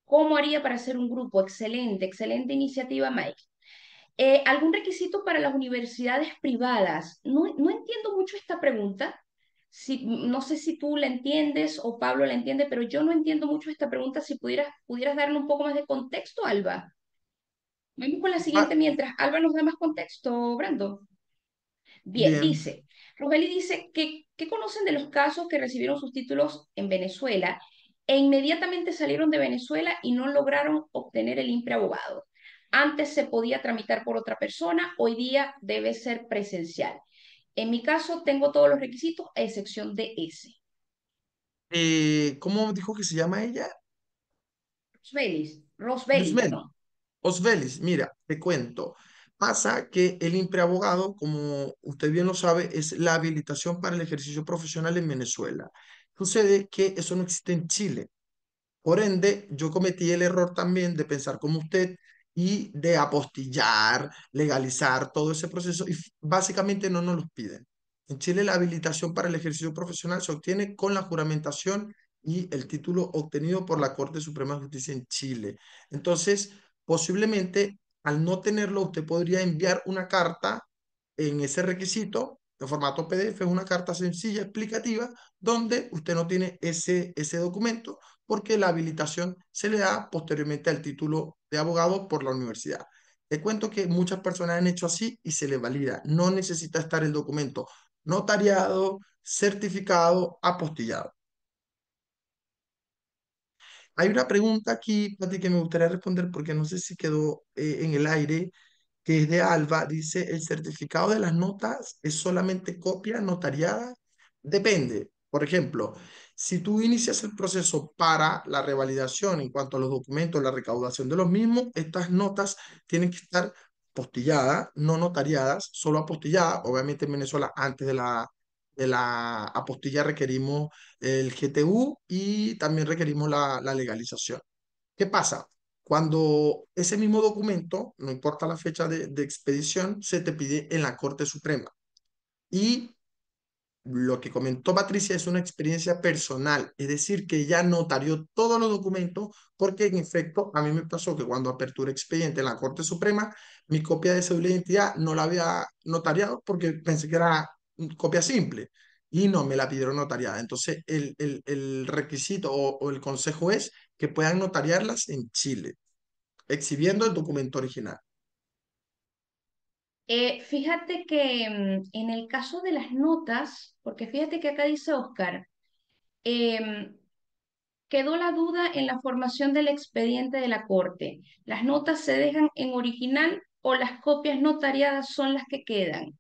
¿Cómo haría para hacer un grupo? Excelente, excelente iniciativa, Mike. ¿Algún requisito para las universidades privadas? No, no entiendo mucho esta pregunta. Si, no sé si tú la entiendes o Pablo la entiende, pero yo no entiendo mucho esta pregunta. Si pudieras darle un poco más de contexto, Alba. Vamos con la Ah, siguiente mientras Alba nos da más contexto, Brando. Bien, bien. dice, Roseli dice que conocen de los casos que recibieron sus títulos en Venezuela e inmediatamente salieron de Venezuela y no lograron obtener el IMPRE abogado. Antes se podía tramitar por otra persona, hoy día debe ser presencial. En mi caso tengo todos los requisitos a excepción de ese. ¿Cómo dijo que se llama ella? Rosbeli, Yusmel. perdón. Osbelis, mira, te cuento. Pasa que el impreabogado, como usted bien lo sabe, es la habilitación para el ejercicio profesional en Venezuela. Sucede que eso no existe en Chile. Por ende, yo cometí el error también de pensar como usted y de apostillar, legalizar todo ese proceso y básicamente no nos los piden. En Chile la habilitación para el ejercicio profesional se obtiene con la juramentación y el título obtenido por la Corte Suprema de Justicia en Chile. Entonces, posiblemente al no tenerlo, usted podría enviar una carta en ese requisito, en formato PDF, es una carta sencilla, explicativa, donde usted no tiene ese documento porque la habilitación se le da posteriormente al título de abogado por la universidad. Te cuento que muchas personas han hecho así y se le valida. No necesita estar el documento notariado, certificado, apostillado. Hay una pregunta aquí, Pati, que me gustaría responder porque no sé si quedó en el aire, que es de Alba. Dice, ¿el certificado de las notas es solamente copia notariada? Depende. Por ejemplo, Si tú inicias el proceso para la revalidación en cuanto a los documentos, la recaudación de los mismos, estas notas tienen que estar apostilladas, no notariadas, solo apostilladas. Obviamente en Venezuela antes de la apostilla requerimos el GTU y también requerimos la legalización. ¿Qué pasa? Cuando ese mismo documento, no importa la fecha de expedición, se te pide en la Corte Suprema. Y lo que comentó Patricia es una experiencia personal, es decir, que ella notarió todos los documentos, porque en efecto a mí me pasó que cuando aperturé expediente en la Corte Suprema, mi copia de cédula de identidad no la había notariado porque pensé que era copia simple y no me la pidieron notariada. Entonces, el requisito o el consejo es que puedan notariarlas en Chile, exhibiendo el documento original. Fíjate que en el caso de las notas, porque fíjate que acá dice Oscar, em, quedó la duda en la formación del expediente de la corte. ¿Las notas se dejan en original o las copias notariadas son las que quedan?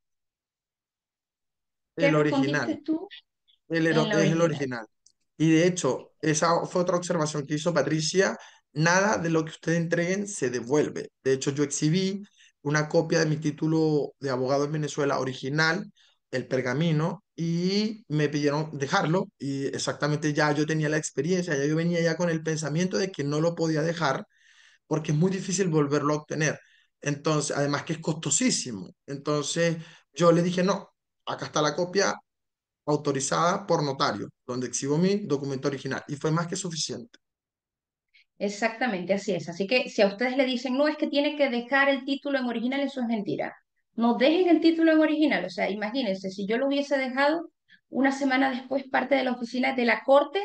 ¿Qué El original. respondiste tú? En la Es el original. original. Y de hecho, esa fue otra observación que hizo Patricia. Nada de lo que ustedes entreguen se devuelve. De hecho, yo exhibí una copia de mi título de abogado en Venezuela original, el pergamino, y me pidieron dejarlo. Y exactamente ya yo tenía la experiencia, ya yo venía ya con el pensamiento de que no lo podía dejar porque es muy difícil volverlo a obtener. Entonces, además que es costosísimo. Entonces, yo le dije, no, acá está la copia autorizada por notario, donde exhibo mi documento original y fue más que suficiente. Exactamente, así es. Así que si a ustedes le dicen, no, es que tiene que dejar el título en original, eso es mentira. No dejen el título en original. O sea, imagínense, si yo lo hubiese dejado una semana después, parte de la oficina de la corte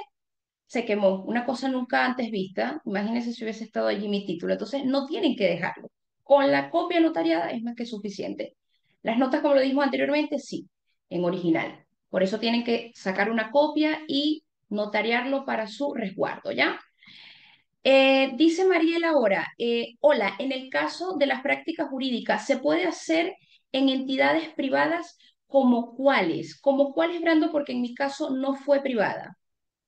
se quemó. Una cosa nunca antes vista. Imagínense si hubiese estado allí mi título. Entonces, no tienen que dejarlo. Con la copia notariada es más que suficiente. Las notas, como lo dijimos anteriormente, sí, en original. Por eso tienen que sacar una copia y notariarlo para su resguardo, ¿ya? Dice Mariela ahora, hola, en el caso de las prácticas jurídicas, ¿se puede hacer en entidades privadas como cuáles? ¿Como cuáles, Brando? Porque en mi caso no fue privada.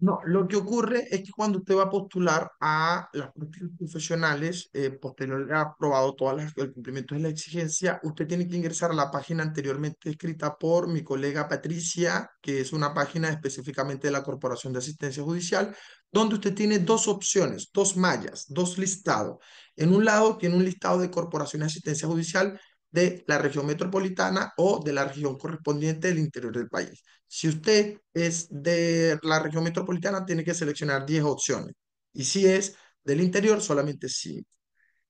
No, lo que ocurre es que cuando usted va a postular a las prácticas profesionales, posterior a aprobado todo el cumplimiento de la exigencia, usted tiene que ingresar a la página anteriormente escrita por mi colega Patricia, que es una página específicamente de la Corporación de Asistencia Judicial, donde usted tiene dos opciones, dos mallas, dos listados. En un lado tiene un listado de corporaciones de asistencia judicial de la región metropolitana o de la región correspondiente del interior del país. Si usted es de la región metropolitana, tiene que seleccionar 10 opciones. Y si es del interior, solamente 5.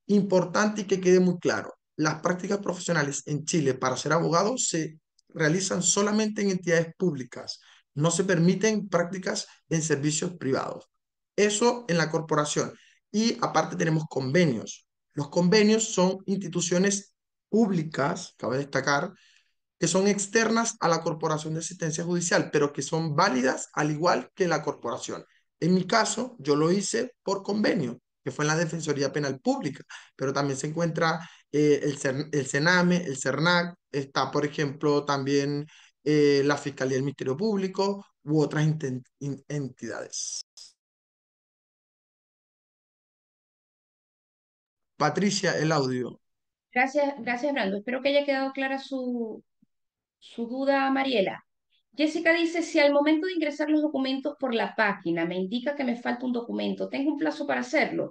Importante y que quede muy claro, las prácticas profesionales en Chile para ser abogado se realizan solamente en entidades públicas. No se permiten prácticas en servicios privados. Eso en la corporación. Y aparte tenemos convenios. Los convenios son instituciones públicas, cabe destacar, que son externas a la Corporación de Asistencia Judicial, pero que son válidas al igual que la corporación. En mi caso, yo lo hice por convenio, que fue en la Defensoría Penal Pública, pero también se encuentra el CENAME, el CERNAC, está, por ejemplo, también la Fiscalía del Ministerio Público u otras entidades. Patricia, el audio. Gracias, gracias, Brando. Espero que haya quedado clara su duda, Mariela. Jessica dice, si al momento de ingresar los documentos por la página me indica que me falta un documento, ¿tengo un plazo para hacerlo?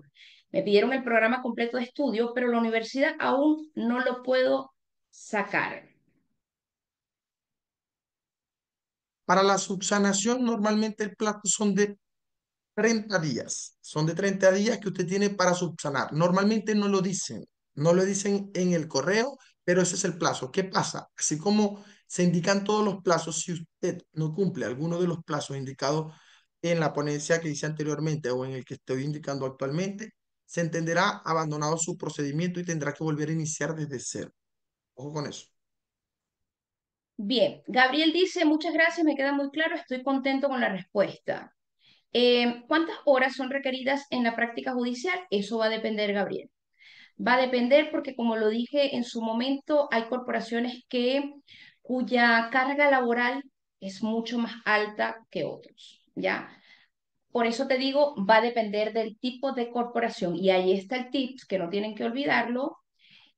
Me pidieron el programa completo de estudio, pero la universidad aún no lo puedo sacar. Para la subsanación, normalmente el plazo son de 30 días. Son de 30 días que usted tiene para subsanar. Normalmente no lo dicen en el correo, pero ese es el plazo. ¿Qué pasa? Así como se indican todos los plazos, si usted no cumple alguno de los plazos indicados en la ponencia que hice anteriormente o en el que estoy indicando actualmente, se entenderá abandonado su procedimiento y tendrá que volver a iniciar desde cero. Ojo con eso. Bien, Gabriel dice, muchas gracias, me queda muy claro, estoy contento con la respuesta. ¿Cuántas horas son requeridas en la práctica judicial? Eso va a depender, Gabriel. Va a depender porque, como lo dije en su momento, hay corporaciones cuya carga laboral es mucho más alta que otros. ¿ya? Por eso te digo, va a depender del tipo de corporación. Y ahí está el tips, que no tienen que olvidarlo.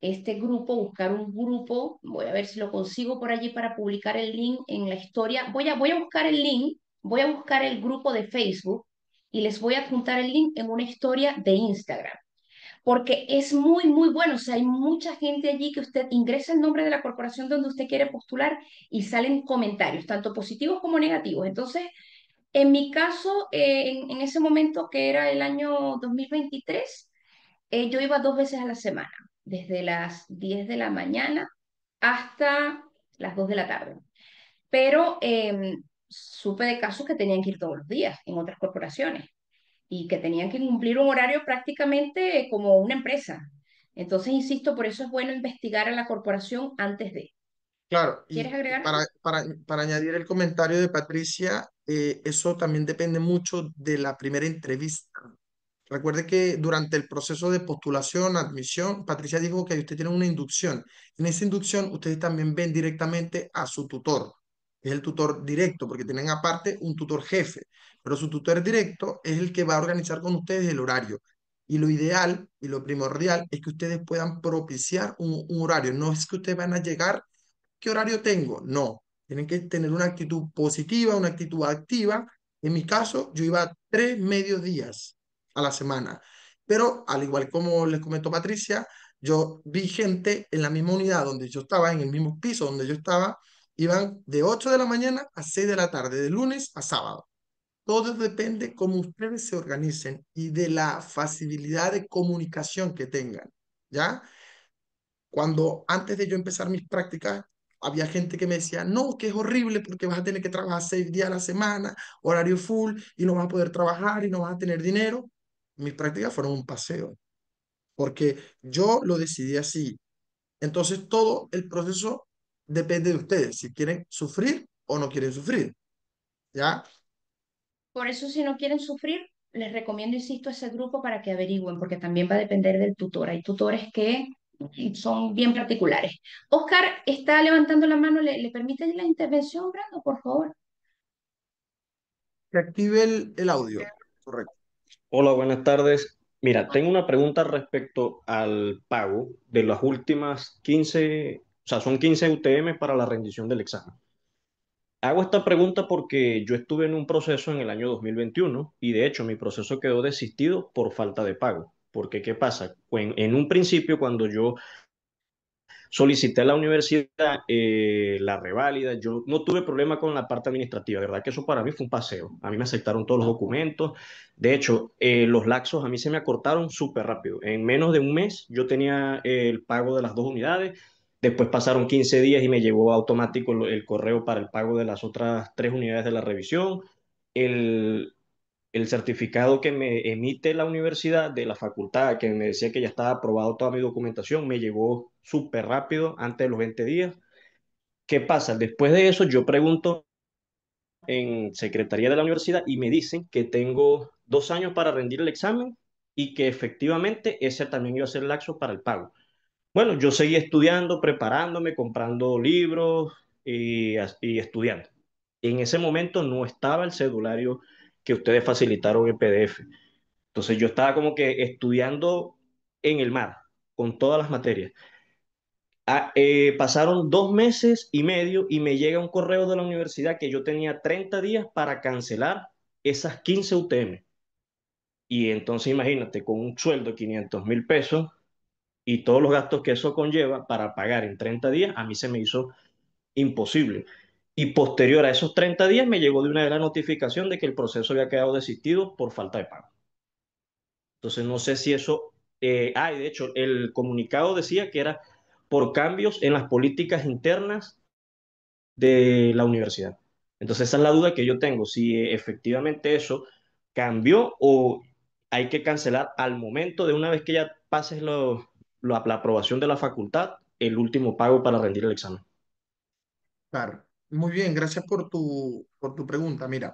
Este grupo, buscar un grupo, voy a ver si lo consigo por allí para publicar el link en la historia. Voy a buscar el link, voy a buscar el grupo de Facebook y les voy a adjuntar el link en una historia de Instagram. Porque es muy, muy bueno. O sea, hay mucha gente allí que usted ingresa el nombre de la corporación donde usted quiere postular y salen comentarios, tanto positivos como negativos. Entonces, en mi caso, en ese momento que era el año 2023, yo iba 2 veces a la semana, desde las 10 de la mañana hasta las 2 de la tarde. Pero supe de casos que tenían que ir todos los días en otras corporaciones y que tenían que cumplir un horario prácticamente como una empresa. Entonces, insisto, por eso es bueno investigar a la corporación antes de. Claro, ¿Quieres y agregar para, algo? para, para añadir el comentario de Patricia, eso también depende mucho de la primera entrevista. Recuerde que durante el proceso de postulación, admisión, Patricia dijo que usted tiene una inducción. En esa inducción, ustedes también ven directamente a su tutor. Es el tutor directo, porque tienen aparte un tutor jefe, pero su tutor directo es el que va a organizar con ustedes el horario. Y lo ideal y lo primordial es que ustedes puedan propiciar un horario. No es que ustedes van a llegar. ¿Qué horario tengo? No, tienen que tener una actitud positiva, una actitud activa. En mi caso, yo iba 3 mediodías a la semana, pero al igual como les comentó Patricia, yo vi gente en la misma unidad donde yo estaba, en el mismo piso donde yo estaba, iban de 8 de la mañana a 6 de la tarde, de lunes a sábado. Todo depende cómo ustedes se organicen y de la facilidad de comunicación que tengan, ¿ya? Cuando antes de yo empezar mis prácticas, había gente que me decía, no, que es horrible porque vas a tener que trabajar 6 días a la semana, horario full, y no vas a poder trabajar y no vas a tener dinero. Mis prácticas fueron un paseo, porque yo lo decidí así. Entonces todo el proceso depende de ustedes, si quieren sufrir o no quieren sufrir, ¿ya? Por eso, si no quieren sufrir, les recomiendo, insisto, ese grupo para que averigüen, porque también va a depender del tutor. Hay tutores que son bien particulares. Oscar está levantando la mano. ¿Le permite la intervención, Brando, por favor? Que active el audio, correcto. Hola, buenas tardes. Mira, tengo una pregunta respecto al pago de las últimas 15, o sea, son 15 UTM para la rendición del examen. Hago esta pregunta porque yo estuve en un proceso en el año 2021 y de hecho mi proceso quedó desistido por falta de pago. Porque, ¿qué pasa? En un principio, cuando yo solicité a la universidad la reválida. Yo no tuve problema con la parte administrativa, de verdad que eso para mí fue un paseo. A mí me aceptaron todos los documentos. De hecho, los laxos a mí se me acortaron súper rápido. En menos de un mes yo tenía el pago de las 2 unidades. Después pasaron 15 días y me llegó automático el correo para el pago de las otras 3 unidades de la revisión. El, el certificado que me emite la universidad de la facultad, que me decía que ya estaba aprobado toda mi documentación, me llegó súper rápido, antes de los 20 días. ¿Qué pasa? Después de eso, yo pregunto en secretaría de la universidad y me dicen que tengo 2 años para rendir el examen y que efectivamente ese también iba a ser laxo para el pago. Bueno, yo seguí estudiando, preparándome, comprando libros y estudiando. En ese momento no estaba el cedulario que ustedes facilitaron en PDF. Entonces yo estaba como que estudiando en el mar, con todas las materias. Pasaron 2 meses y medio y me llega un correo de la universidad que yo tenía 30 días para cancelar esas 15 UTM. Y entonces imagínate, con un sueldo de 500.000 pesos y todos los gastos que eso conlleva para pagar en 30 días, a mí se me hizo imposible. Y posterior a esos 30 días me llegó de una gran notificación de que el proceso había quedado desistido por falta de pago. Entonces no sé si eso, y de hecho el comunicado decía que era por cambios en las políticas internas de la universidad. Entonces esa es la duda que yo tengo, si efectivamente eso cambió o hay que cancelar al momento de una vez que ya pases la aprobación de la facultad, el último pago para rendir el examen. Claro. Muy bien, gracias por tu pregunta. Mira.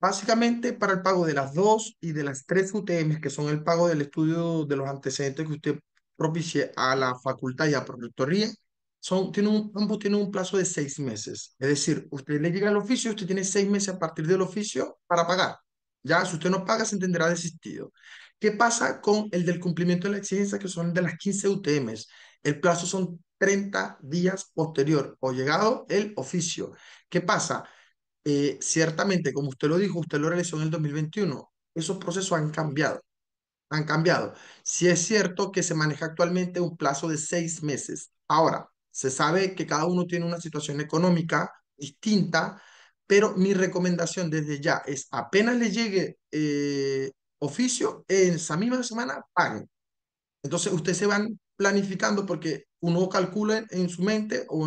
Básicamente para el pago de las 2 y de las 3 UTM, que son el pago del estudio de los antecedentes que usted propicie a la facultad y a Proctoría, ambos tienen un plazo de 6 meses. Es decir, usted le llega al oficio, usted tiene 6 meses a partir del oficio para pagar. Ya, si usted no paga, se entenderá desistido. ¿Qué pasa con el del cumplimiento de la exigencia, que son de las 15 UTMs? El plazo son 30 días posterior o llegado el oficio. ¿Qué pasa? Ciertamente, como usted lo dijo, usted lo realizó en el 2021. Esos procesos han cambiado, han cambiado. Sí es cierto que se maneja actualmente un plazo de 6 meses. Ahora, se sabe que cada uno tiene una situación económica distinta, pero mi recomendación desde ya es apenas le llegue oficio, en esa misma semana paguen. Entonces, ustedes se van planificando porque uno calcula en su mente o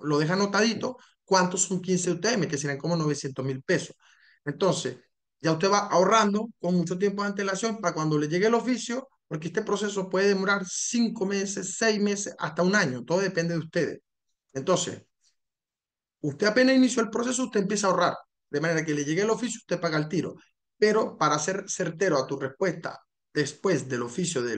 lo deja anotadito cuántos son 15 UTM, que serían como 900.000 pesos. Entonces, ya usted va ahorrando con mucho tiempo de antelación para cuando le llegue el oficio, porque este proceso puede demorar 5 meses, 6 meses, hasta un año, todo depende de ustedes. Entonces, usted apenas inició el proceso, usted empieza a ahorrar, de manera que le llegue el oficio, usted paga el tiro. Pero para ser certero a tu respuesta, después del oficio de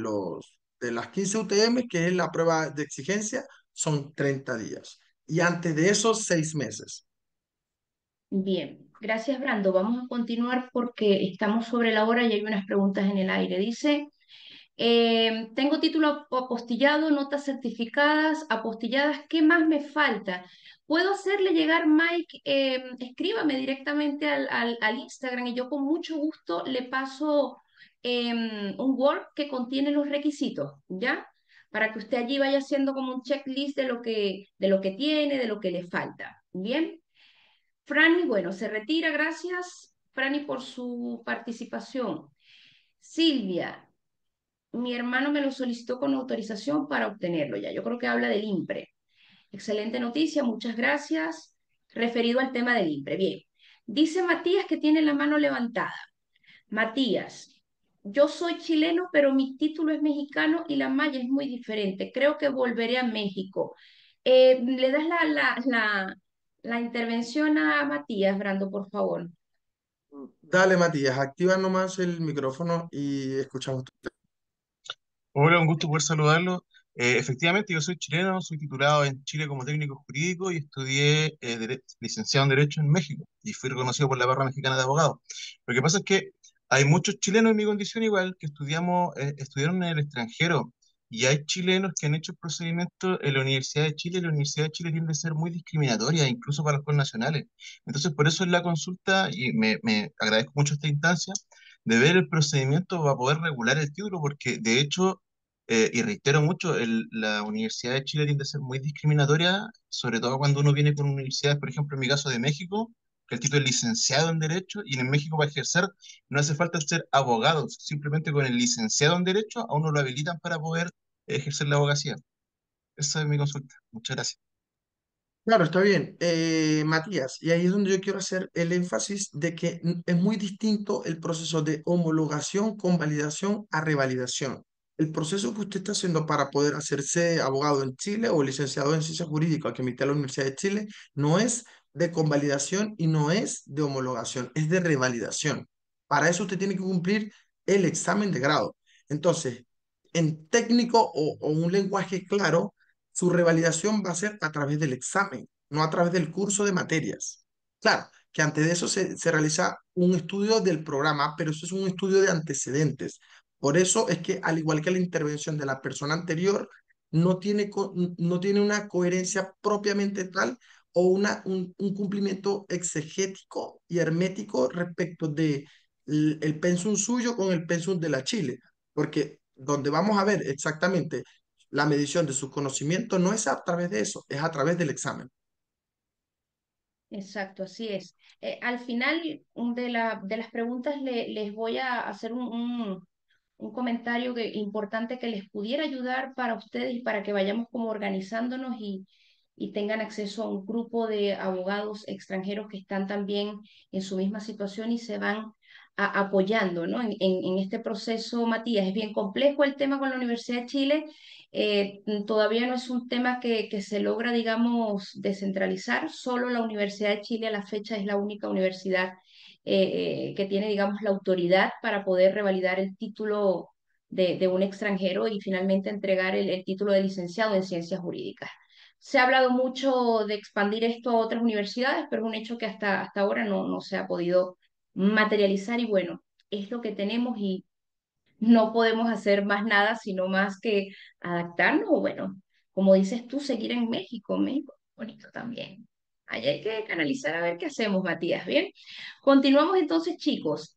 las 15 UTM, que es la prueba de exigencia, son 30 días. Y antes de esos, 6 meses. Bien, gracias Brando. Vamos a continuar porque estamos sobre la hora y hay unas preguntas en el aire. Dice, tengo título apostillado, notas certificadas, apostilladas, ¿qué más me falta? ¿Puedo hacerle llegar, Mike? Escríbame directamente al Instagram y yo con mucho gusto le paso un Word que contiene los requisitos, ¿ya? Para que usted allí vaya haciendo como un checklist de lo que tiene, de lo que le falta. ¿Bien? Franny, bueno, se retira, gracias, Franny, por su participación. Silvia, mi hermano me lo solicitó con autorización para obtenerlo ya. Yo creo que habla del IMPRE. Excelente noticia, muchas gracias. Referido al tema del IMPRE. Bien. Dice Matías que tiene la mano levantada. Matías, yo soy chileno, pero mi título es mexicano y la malla es muy diferente. Creo que volveré a México. ¿Le das la intervención a Matías, Brando, por favor? Dale, Matías, activa nomás el micrófono y escuchamos. Hola, un gusto poder saludarlo. Efectivamente, yo soy chileno, soy titulado en Chile como técnico jurídico y estudié licenciado en Derecho en México y fui reconocido por la Barra Mexicana de Abogados. Lo que pasa es que hay muchos chilenos en mi condición igual que estudiaron en el extranjero y hay chilenos que han hecho el procedimiento en la Universidad de Chile y la Universidad de Chile tiende a ser muy discriminatoria, incluso para los connacionales. Entonces, por eso es la consulta y me agradezco mucho esta instancia de ver el procedimiento para poder regular el título, porque de hecho y reitero mucho, la Universidad de Chile tiende a ser muy discriminatoria, sobre todo cuando uno viene con universidades, por ejemplo, en mi caso de México, que el título es licenciado en Derecho, y en México para ejercer no hace falta ser abogado, simplemente con el licenciado en Derecho a uno lo habilitan para poder ejercer la abogacía. Esa es mi consulta. Muchas gracias. Claro, está bien, Matías, y ahí es donde yo quiero hacer el énfasis de que es muy distinto el proceso de homologación, convalidación a revalidación. El proceso que usted está haciendo para poder hacerse abogado en Chile o licenciado en ciencias jurídicas que emite la Universidad de Chile no es de convalidación y no es de homologación, es de revalidación. Para eso usted tiene que cumplir el examen de grado. Entonces, en técnico o un lenguaje claro, su revalidación va a ser a través del examen, no a través del curso de materias. Claro, que antes de eso se realiza un estudio del programa, pero eso es un estudio de antecedentes. Por eso es que, al igual que la intervención de la persona anterior, no tiene una coherencia propiamente tal o un cumplimiento exegético y hermético respecto de el pensum suyo con el pensum de la Chile, porque donde vamos a ver exactamente la medición de su conocimiento no es a través de eso, es a través del examen. Exacto, así es. Al final de las preguntas les voy a hacer un comentario importante que les pudiera ayudar para ustedes y para que vayamos como organizándonos y tengan acceso a un grupo de abogados extranjeros que están también en su misma situación y se van apoyando, ¿no? En este proceso, Matías, es bien complejo el tema con la Universidad de Chile. Todavía no es un tema que se logra, digamos, descentralizar. Solo la Universidad de Chile a la fecha es la única universidad que tiene, digamos, la autoridad para poder revalidar el título de un extranjero y finalmente entregar el título de licenciado en ciencias jurídicas. Se ha hablado mucho de expandir esto a otras universidades, pero es un hecho que hasta ahora no se ha podido materializar y bueno, es lo que tenemos y no podemos hacer más nada, sino más que adaptarnos o bueno, como dices tú, seguir en México. México es bonito también. Ahí hay que canalizar a ver qué hacemos, Matías. Bien, continuamos entonces, chicos.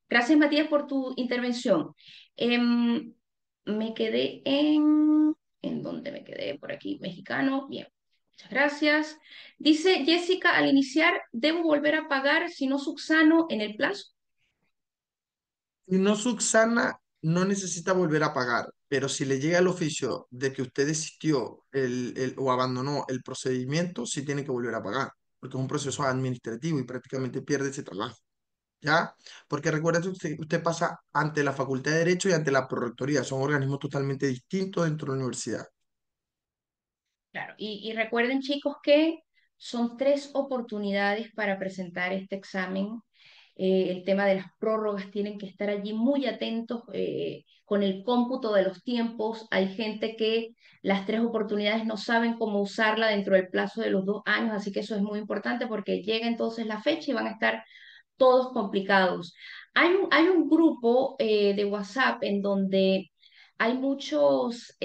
Gracias, Matías, por tu intervención. Me quedé ¿en dónde me quedé? Por aquí, mexicano. Bien, muchas gracias. Dice Jessica, al iniciar, ¿debo volver a pagar si no subsano en el plazo? Si no subsana, no necesita volver a pagar, pero si le llega el oficio de que usted desistió o abandonó el procedimiento, sí tiene que volver a pagar, porque es un proceso administrativo y prácticamente pierde ese trabajo. ¿Ya? Porque recuerda que usted pasa ante la Facultad de Derecho y ante la Prorrectoría, son organismos totalmente distintos dentro de la universidad. Claro, y recuerden chicos que son 3 oportunidades para presentar este examen. El tema de las prórrogas tienen que estar allí muy atentos con el cómputo de los tiempos. Hay gente que las 3 oportunidades no saben cómo usarla dentro del plazo de los 2 años, así que eso es muy importante porque llega entonces la fecha y van a estar todos complicados. Hay un grupo de WhatsApp en donde hay muchos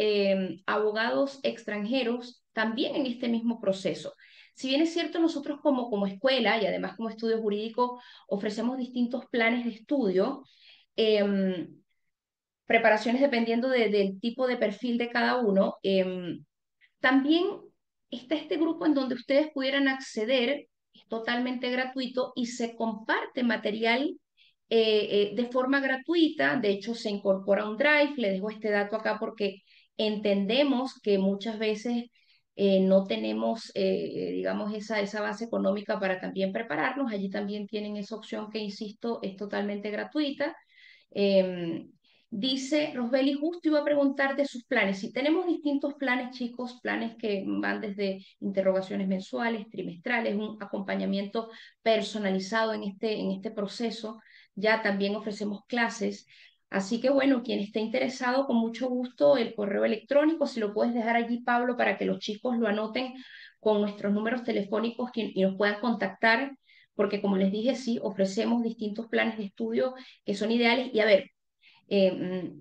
abogados extranjeros también en este mismo proceso. Si bien es cierto, nosotros como escuela y además como estudio jurídico ofrecemos distintos planes de estudio, em, preparaciones dependiendo del tipo de perfil de cada uno. También está este grupo en donde ustedes pudieran acceder, es totalmente gratuito y se comparte material de forma gratuita. De hecho, se incorpora un Drive. Le dejo este dato acá porque entendemos que muchas veces no tenemos, digamos, esa base económica para también prepararnos. Allí también tienen esa opción que, insisto, es totalmente gratuita. Em, Dice Rosbeli, justo iba a preguntar de sus planes. Si tenemos distintos planes, chicos, planes que van desde interrogaciones mensuales, trimestrales, un acompañamiento personalizado en este proceso. Ya también ofrecemos clases. Así que bueno, quien esté interesado, con mucho gusto, el correo electrónico, si lo puedes dejar allí, Pablo, para que los chicos lo anoten con nuestros números telefónicos y nos puedan contactar, porque como les dije, sí, ofrecemos distintos planes de estudio que son ideales. Y a ver, eh,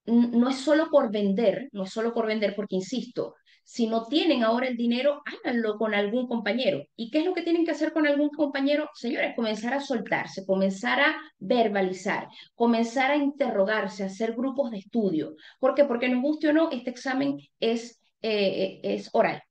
no es solo por vender, no es solo por vender, porque insisto, si no tienen ahora el dinero, háganlo con algún compañero. ¿Y qué es lo que tienen que hacer con algún compañero? Señores, comenzar a soltarse, comenzar a verbalizar, comenzar a interrogarse, a hacer grupos de estudio. ¿Por qué? Porque nos guste o no, este examen es oral.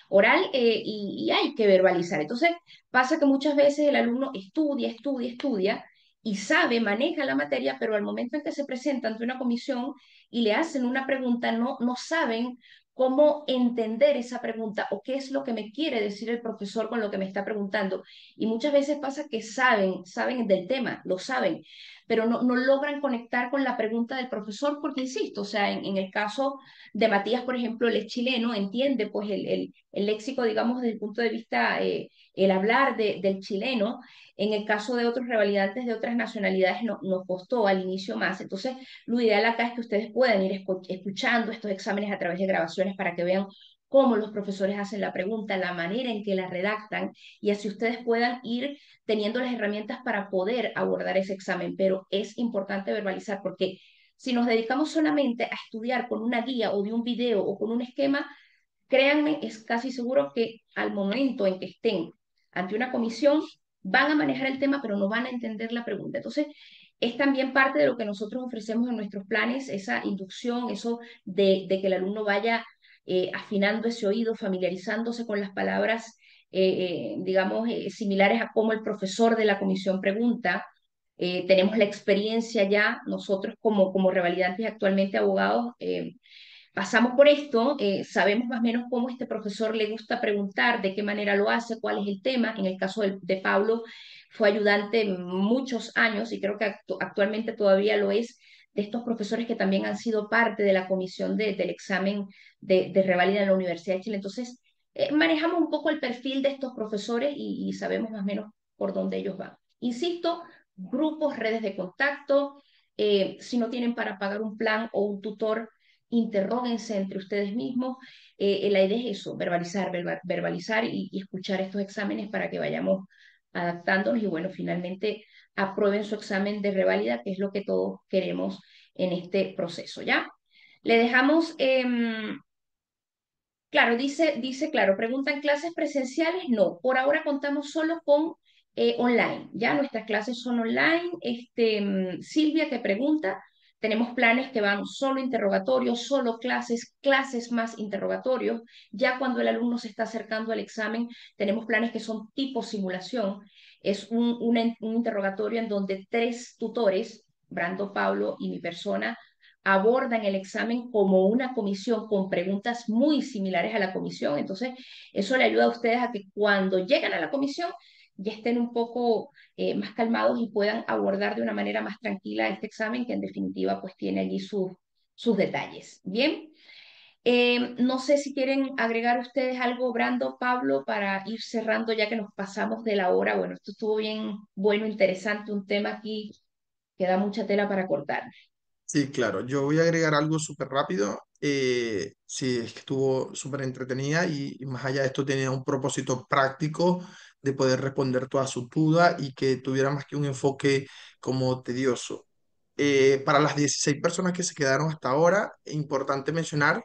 Oral y hay que verbalizar. Entonces, pasa que muchas veces el alumno estudia, estudia, estudia y sabe, maneja la materia, pero al momento en que se presenta ante una comisión y le hacen una pregunta, no saben cómo entender esa pregunta o qué es lo que me quiere decir el profesor con lo que me está preguntando. Y muchas veces pasa que saben del tema, lo saben, pero no logran conectar con la pregunta del profesor porque, insisto, o sea, en el caso de Matías, por ejemplo, él es chileno, entiende pues el léxico, digamos, desde el punto de vista, el hablar del chileno. En el caso de otros revalidantes de otras nacionalidades nos costó al inicio más. Entonces, lo ideal acá es que ustedes puedan ir escuchando estos exámenes a través de grabaciones para que vean cómo los profesores hacen la pregunta, la manera en que la redactan, y así ustedes puedan ir teniendo las herramientas para poder abordar ese examen. Pero es importante verbalizar porque si nos dedicamos solamente a estudiar con una guía o de un video o con un esquema, créanme, es casi seguro que al momento en que estén ante una comisión van a manejar el tema, pero no van a entender la pregunta. Entonces, es también parte de lo que nosotros ofrecemos en nuestros planes, esa inducción, eso de que el alumno vaya afinando ese oído, familiarizándose con las palabras, digamos, similares a cómo el profesor de la comisión pregunta. Tenemos la experiencia ya, nosotros como revalidantes actualmente abogados, pasamos por esto, sabemos más o menos cómo este profesor le gusta preguntar, de qué manera lo hace, cuál es el tema. En el caso de Pablo, fue ayudante muchos años y creo que actualmente todavía lo es, de estos profesores que también han sido parte de la comisión del examen de reválida en la Universidad de Chile. Entonces, manejamos un poco el perfil de estos profesores y sabemos más o menos por dónde ellos van. Insisto, grupos, redes de contacto. Si no tienen para pagar un plan o un tutor, interróguense entre ustedes mismos. La idea es eso, verbalizar y escuchar estos exámenes para que vayamos adaptándonos y bueno, finalmente aprueben su examen de reválida, que es lo que todos queremos en este proceso, ¿ya? Le dejamos, claro, claro, preguntan clases presenciales, no, por ahora contamos solo con online, ya nuestras clases son online. Silvia te pregunta, tenemos planes que van solo interrogatorios, solo clases, clases más interrogatorios. Ya cuando el alumno se está acercando al examen, tenemos planes que son tipo simulación. Es un interrogatorio en donde 3 tutores, Brando, Pablo y mi persona, abordan el examen como una comisión con preguntas muy similares a la comisión. Entonces, eso le ayuda a ustedes a que cuando llegan a la comisión ya estén un poco más calmados y puedan abordar de una manera más tranquila este examen, que en definitiva pues tiene allí sus detalles. Bien, no sé si quieren agregar ustedes algo, Brando, Pablo, para ir cerrando ya que nos pasamos de la hora. Bueno, esto estuvo bien bueno, interesante, un tema aquí que da mucha tela para cortar. Sí, claro. Yo voy a agregar algo súper rápido. Sí, es que estuvo súper entretenida y más allá de esto tenía un propósito práctico de poder responder todas sus dudas y que tuviera más que un enfoque como tedioso. Para las 16 personas que se quedaron hasta ahora, es importante mencionar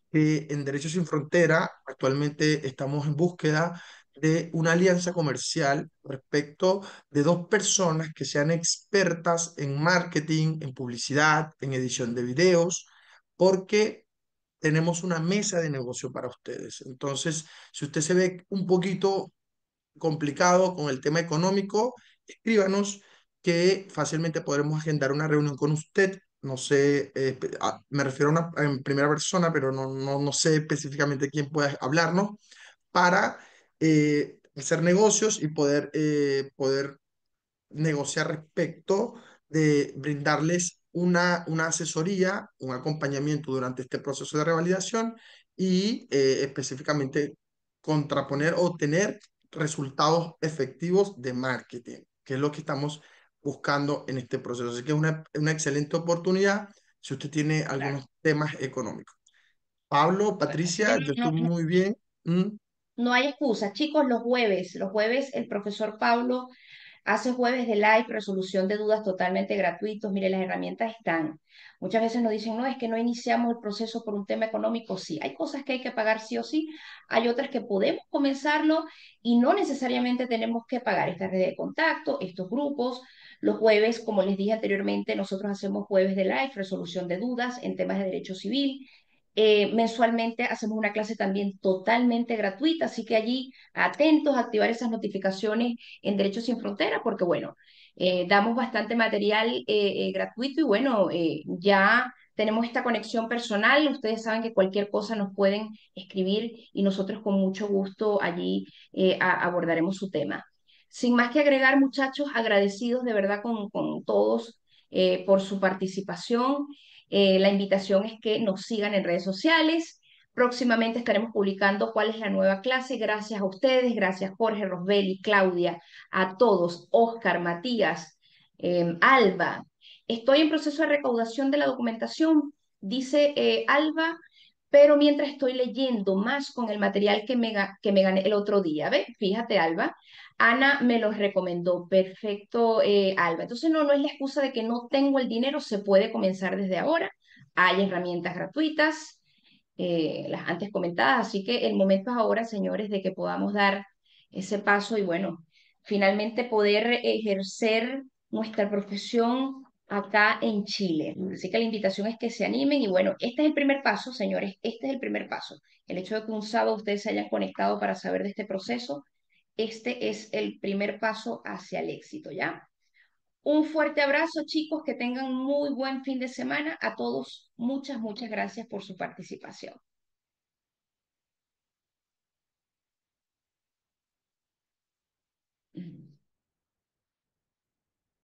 que en Derechos Sin Frontera actualmente estamos en búsqueda de una alianza comercial respecto de 2 personas que sean expertas en marketing, en publicidad, en edición de videos, porque tenemos una mesa de negocio para ustedes. Entonces, si usted se ve un poquito complicado con el tema económico, escríbanos que fácilmente podremos agendar una reunión con usted. No sé, me refiero a una en primera persona, pero no sé específicamente quién puede hablarnos para hacer negocios y poder negociar respecto de brindarles una asesoría, un acompañamiento durante este proceso de revalidación y específicamente contraponer o obtener resultados efectivos de marketing, que es lo que estamos buscando en este proceso. Así que es una excelente oportunidad si usted tiene Claro. algunos temas económicos. Pablo, Bueno, así que Patricia, yo estoy muy bien. Mm. no hay excusa. Chicos, los jueves el profesor Pablo hace jueves de live, resolución de dudas totalmente gratuitos. Mire, las herramientas están. Muchas veces nos dicen, no, es que no iniciamos el proceso por un tema económico. Sí, hay cosas que hay que pagar sí o sí, hay otras que podemos comenzarlo y no necesariamente tenemos que pagar esta red de contacto, estos grupos. Los jueves, como les dije anteriormente, nosotros hacemos jueves de live, resolución de dudas en temas de derecho civil. Mensualmente hacemos una clase también totalmente gratuita, así que allí atentos a activar esas notificaciones en Derechos Sin Frontera, porque bueno, damos bastante material gratuito y bueno, ya tenemos esta conexión personal. Ustedes saben que cualquier cosa nos pueden escribir y nosotros con mucho gusto allí abordaremos su tema. Sin más que agregar, muchachos, agradecidos de verdad con todos por su participación. La invitación es que nos sigan en redes sociales. Próximamente estaremos publicando cuál es la nueva clase. Gracias a ustedes, gracias Jorge, Rosbeli, Claudia, a todos, Oscar, Matías, Alba. Estoy en proceso de recaudación de la documentación, dice Alba, pero mientras estoy leyendo más con el material que me gané el otro día, ¿ves? Fíjate, Alba. Ana me los recomendó. Perfecto, Alba. Entonces no es la excusa de que no tengo el dinero, se puede comenzar desde ahora. Hay herramientas gratuitas, las antes comentadas, así que el momento es ahora, señores, de que podamos dar ese paso y bueno, finalmente poder ejercer nuestra profesión acá en Chile. Así que la invitación es que se animen y bueno, este es el primer paso, señores, este es el primer paso. El hecho de que un sábado ustedes se hayan conectado para saber de este proceso, este es el primer paso hacia el éxito, ¿ya? Un fuerte abrazo, chicos, que tengan muy buen fin de semana. A todos, muchas gracias por su participación.